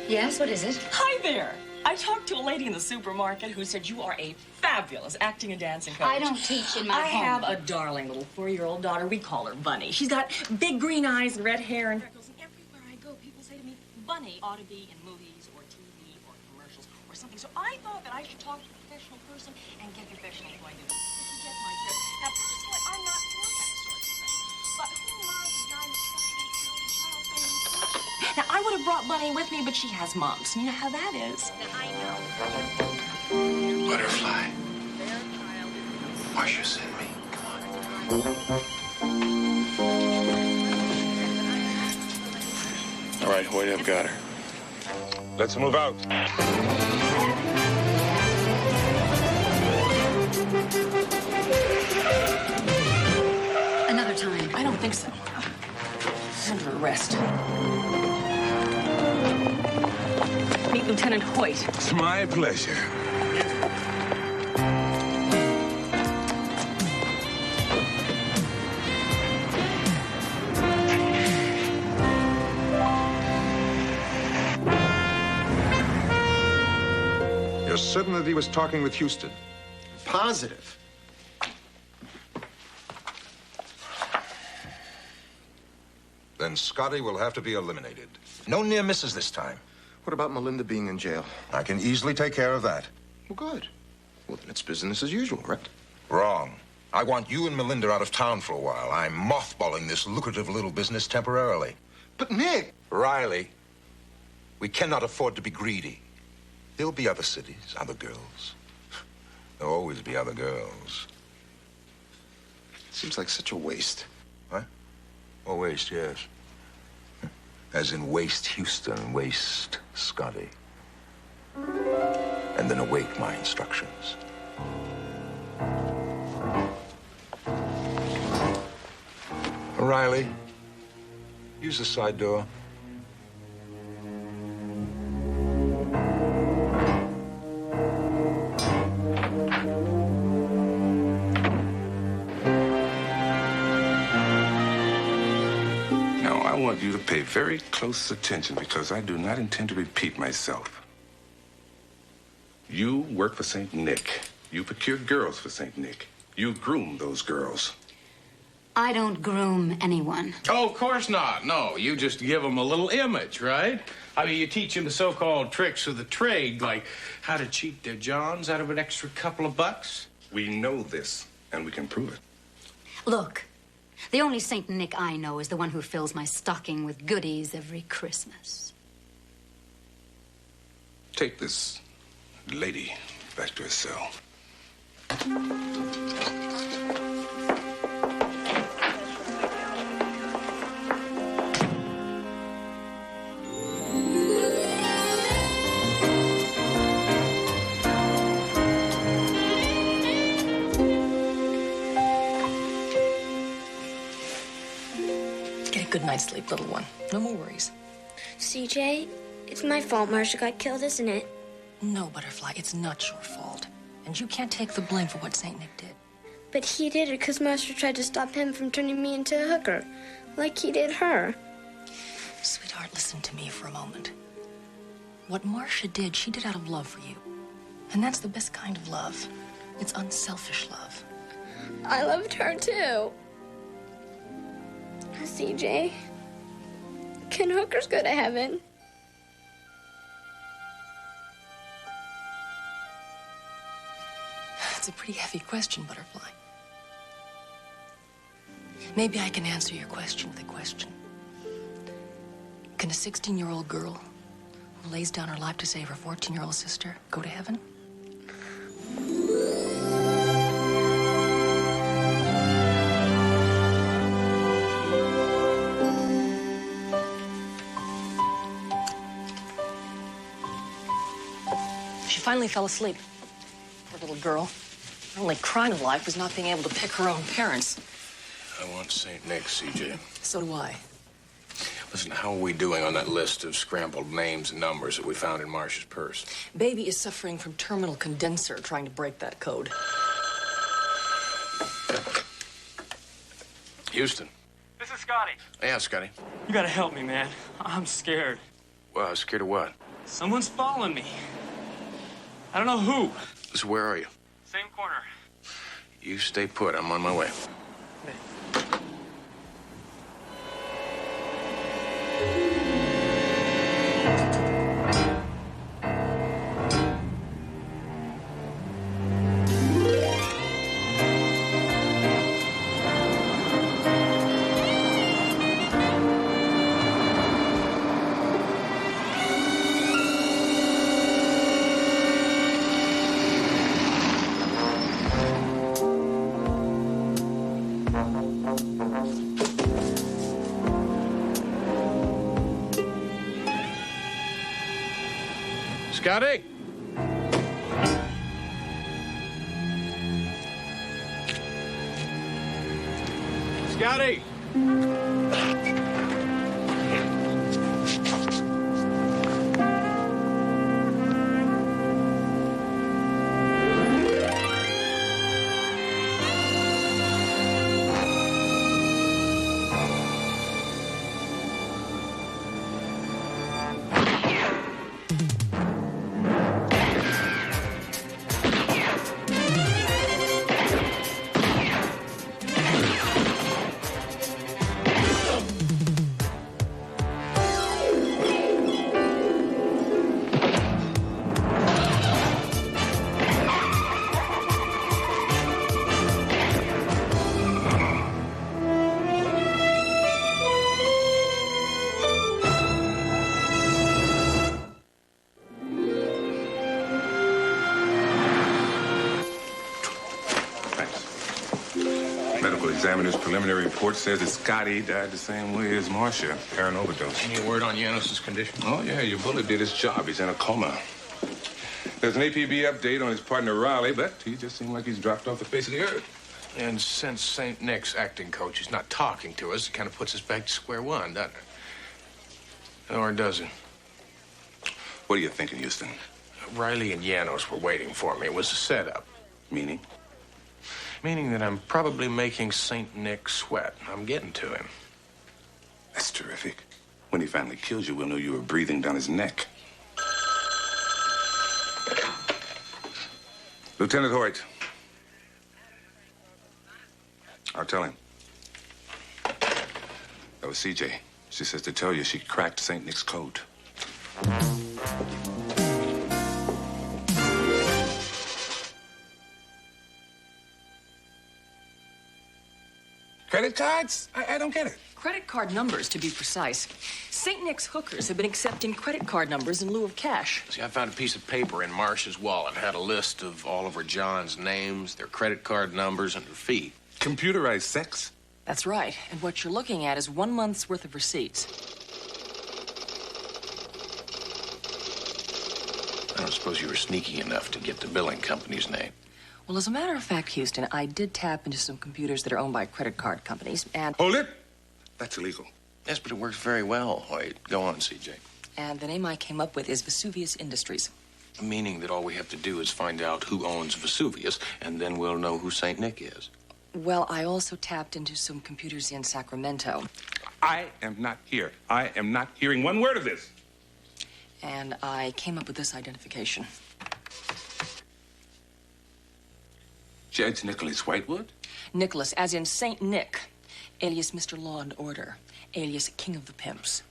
Yes, what is it? Hi there. I talked to a lady in the supermarket who said you are a fabulous acting and dancing coach. I don't teach in my I home. have a darling little 4-year-old daughter. We call her Bunny. She's got big green eyes and red hair and freckles. And everywhere I go, people say to me, Bunny ought to be in movies or TV or commercials or something. So I thought that I should talk to a professional person and get a professional point of view. If you get my drift. Now, personally, I'm not for that sort of thing. But who loves a guy who's now, I would have brought Bunny with me, but she has mumps. You know how that is. I know. Butterfly. Marcia sent me. Come on. All right, Hoyt, I've got her. Let's move out. Another time. I don't think so. Under arrest. Meet Lieutenant Hoyt. It's my pleasure. You're certain that he was talking with Houston? Positive. Then Scotty will have to be eliminated. No near misses this time. What about Melinda being in jail? I can easily take care of that. Well, good. Well, then it's business as usual, right? Wrong. I want you and Melinda out of town for a while. I'm mothballing this lucrative little business temporarily. But, Nick... Riley, we cannot afford to be greedy. There'll be other cities, other girls. There'll always be other girls. Seems like such a waste. What? Oh, waste, yes. As in waste Houston, waste Scotty. And then await my instructions. Riley, use the side door. I want you to pay very close attention because I do not intend to repeat myself. You work for St. Nick. You procure girls for St. Nick. You groom those girls. I don't groom anyone. Oh, of course not. No, you just give them a little image, right? I mean, you teach them the so-called tricks of the trade, like how to cheat their Johns out of an extra couple of bucks. We know this, and we can prove it. Look, the only St. Nick I know is the one who fills my stocking with goodies every Christmas. Take this lady back to her cell. Good night's sleep, little one. No more worries. CJ, it's my fault Marcia got killed, isn't it? No, Butterfly, it's not your fault. And you can't take the blame for what St. Nick did. But he did it because Marcia tried to stop him from turning me into a hooker, like he did her. Sweetheart, listen to me for a moment. What Marcia did, she did out of love for you. And that's the best kind of love. It's unselfish love. I loved her, too. CJ, can hookers go to heaven? It's a pretty heavy question, Butterfly. Maybe I can answer your question with a question. Can a 16-year-old girl who lays down her life to save her 14-year-old sister go to heaven? She finally fell asleep. Poor little girl. Her only crime in life was not being able to pick her own parents. I want St. Nick, CJ. So do I. Listen, how are we doing on that list of scrambled names and numbers that we found in Marcia's purse? Baby is suffering from terminal condenser, trying to break that code. Houston. This is Scotty. Yeah, Scotty. You gotta help me, man. I'm scared. Well, scared of what? Someone's following me. I don't know who. So where are you? Same corner. You stay put. I'm on my way. Scotty? Scotty! Examiner's preliminary report says that Scotty died the same way as Marcia, heroin overdose. Any word on Janos's condition? Oh, yeah, your bullet did his job. He's in a coma. There's an APB update on his partner, Riley, but he just seemed like he's dropped off the face of the earth. And since St. Nick's acting coach is not talking to us, it kind of puts us back to square one, doesn't it? Or does it? What are you thinking, Houston? Riley and Janos were waiting for me. It was a setup. Meaning? Meaning that I'm probably making St. Nick sweat. I'm getting to him. That's terrific. When he finally kills you, we'll know you were breathing down his neck. Lieutenant Hoyt. I'll tell him. That was CJ. She says to tell you she cracked St. Nick's code. Credit cards? I don't get it. Credit card numbers, to be precise. St. Nick's hookers have been accepting credit card numbers in lieu of cash. See, I found a piece of paper in Marcia's wallet. It had a list of Oliver John's names, their credit card numbers, and their fee. Computerized sex? That's right. And what you're looking at is 1 month's worth of receipts. I don't suppose you were sneaky enough to get the billing company's name. Well, as a matter of fact, Houston, I did tap into some computers that are owned by credit card companies, and... Hold it! That's illegal. Yes, but it works very well, Hoyt. Go on, CJ. And the name I came up with is Vesuvius Industries. Meaning that all we have to do is find out who owns Vesuvius, and then we'll know who St. Nick is. Well, I also tapped into some computers in Sacramento. I am not here. I am not hearing one word of this. And I came up with this identification. Judge Nicholas Whitewood? Nicholas, as in St. Nick, alias Mr. Law and Order, alias King of the Pimps.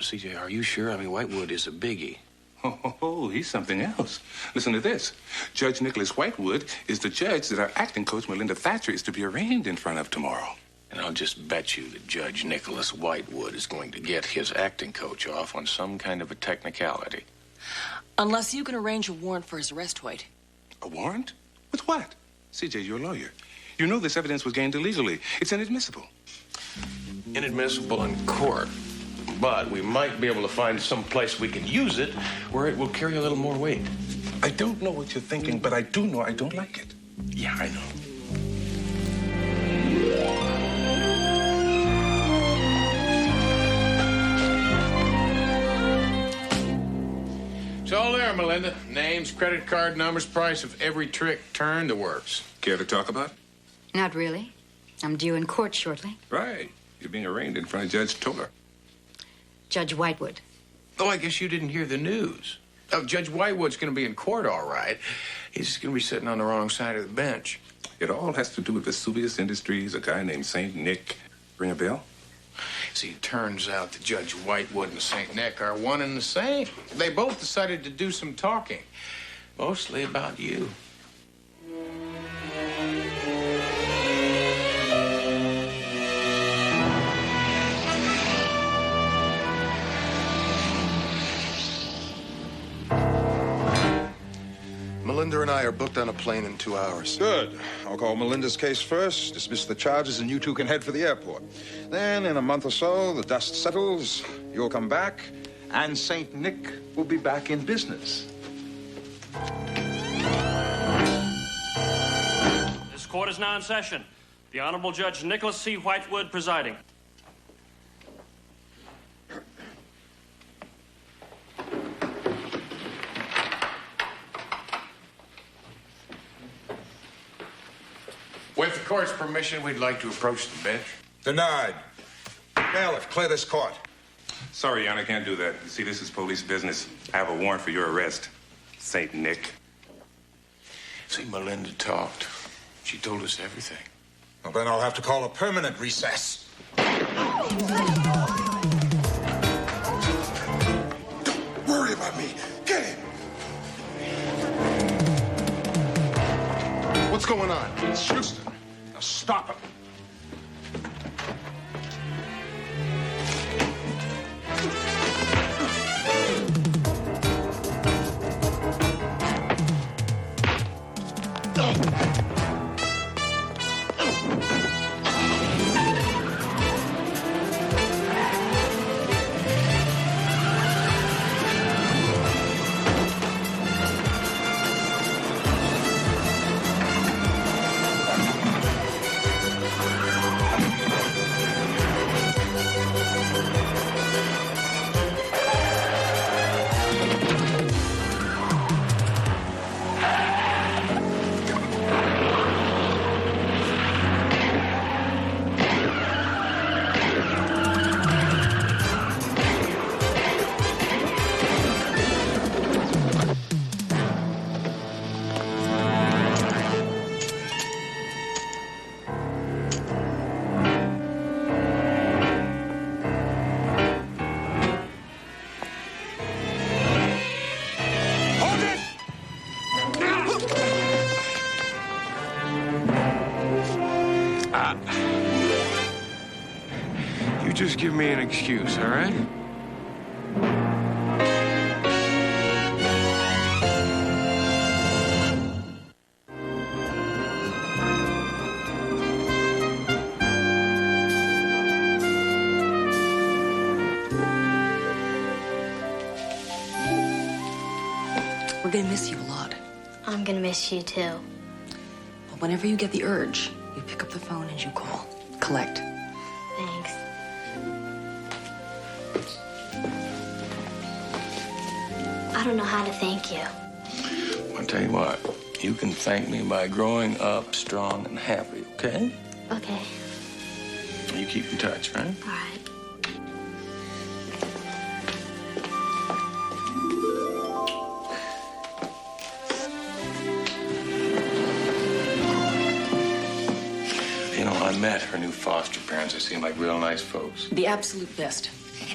CJ, are you sure? I mean, Whitewood is a biggie. Oh, he's something else. Listen to this. Judge Nicholas Whitewood is the judge that our acting coach, Melinda Thatcher, is to be arraigned in front of tomorrow. And I'll just bet you that Judge Nicholas Whitewood is going to get his acting coach off on some kind of a technicality. Unless you can arrange a warrant for his arrest, Hoyt. A warrant? With what? CJ, you're a lawyer. You know this evidence was gained illegally. It's inadmissible. Inadmissible in court. But we might be able to find some place we can use it where it will carry a little more weight. I don't know what you're thinking, but I do know I don't like it. Yeah, I know. It's all there, Melinda. Names, credit card numbers, price of every trick turned, the works. Care to talk about it? Not really. I'm due in court shortly. Right. You're being arraigned in front of Judge Toller. Judge Whitewood. Oh, I guess you didn't hear the news. Oh, Judge Whitewood's going to be in court, all right. He's just going to be sitting on the wrong side of the bench. It all has to do with Vesuvius Industries, a guy named St. Nick. Ring a bell? See, it turns out that Judge Whitewood and St. Nick are one and the same. They both decided to do some talking, mostly about you. Melinda and I are booked on a plane in 2 hours. Good. I'll call Melinda's case first, dismiss the charges, and you two can head for the airport. Then, in a month or so, the dust settles, you'll come back, and St. Nick will be back in business. This court is now in session. The Honorable Judge Nicholas C. Whitewood presiding. With the court's permission, we'd like to approach the bench. Denied. Bailiff, clear this court. Sorry, Your Honor, I can't do that. You see, this is police business. I have a warrant for your arrest, St. Nick. See, Melinda talked. She told us everything. Well, then I'll have to call a permanent recess. Don't worry about me. Get him. What's going on? It's Houston. Now stop him. You just give me an excuse, all right? We're gonna miss you a lot. I'm gonna miss you too. But whenever you get the urge, you pick up the phone and you call. Collect. Thanks. I don't know how to thank you. I'll tell you what, you can thank me by growing up strong and happy, okay? Okay. You keep in touch, right? All right. You know, I met her new foster parents. They seem like real nice folks. The absolute best.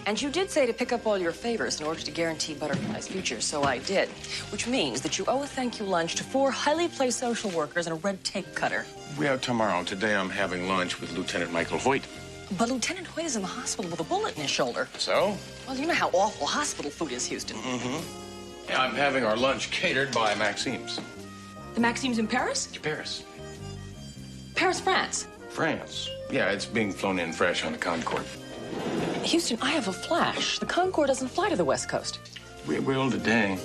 And you did say to pick up all your favors in order to guarantee Butterfly's future, so I did. Which means that you owe a thank you lunch to 4 highly placed social workers and a red tape cutter. We have tomorrow. Today I'm having lunch with Lieutenant Michael Hoyt. But Lieutenant Hoyt is in the hospital with a bullet in his shoulder. So? Well, you know how awful hospital food is, Houston. Mm-hmm. Yeah, I'm having our lunch catered by Maxime's. The Maxime's in Paris? Paris. Paris, France. France. Yeah, it's being flown in fresh on the Concorde. Houston, I have a flash. The Concorde doesn't fly to the West Coast. We will today.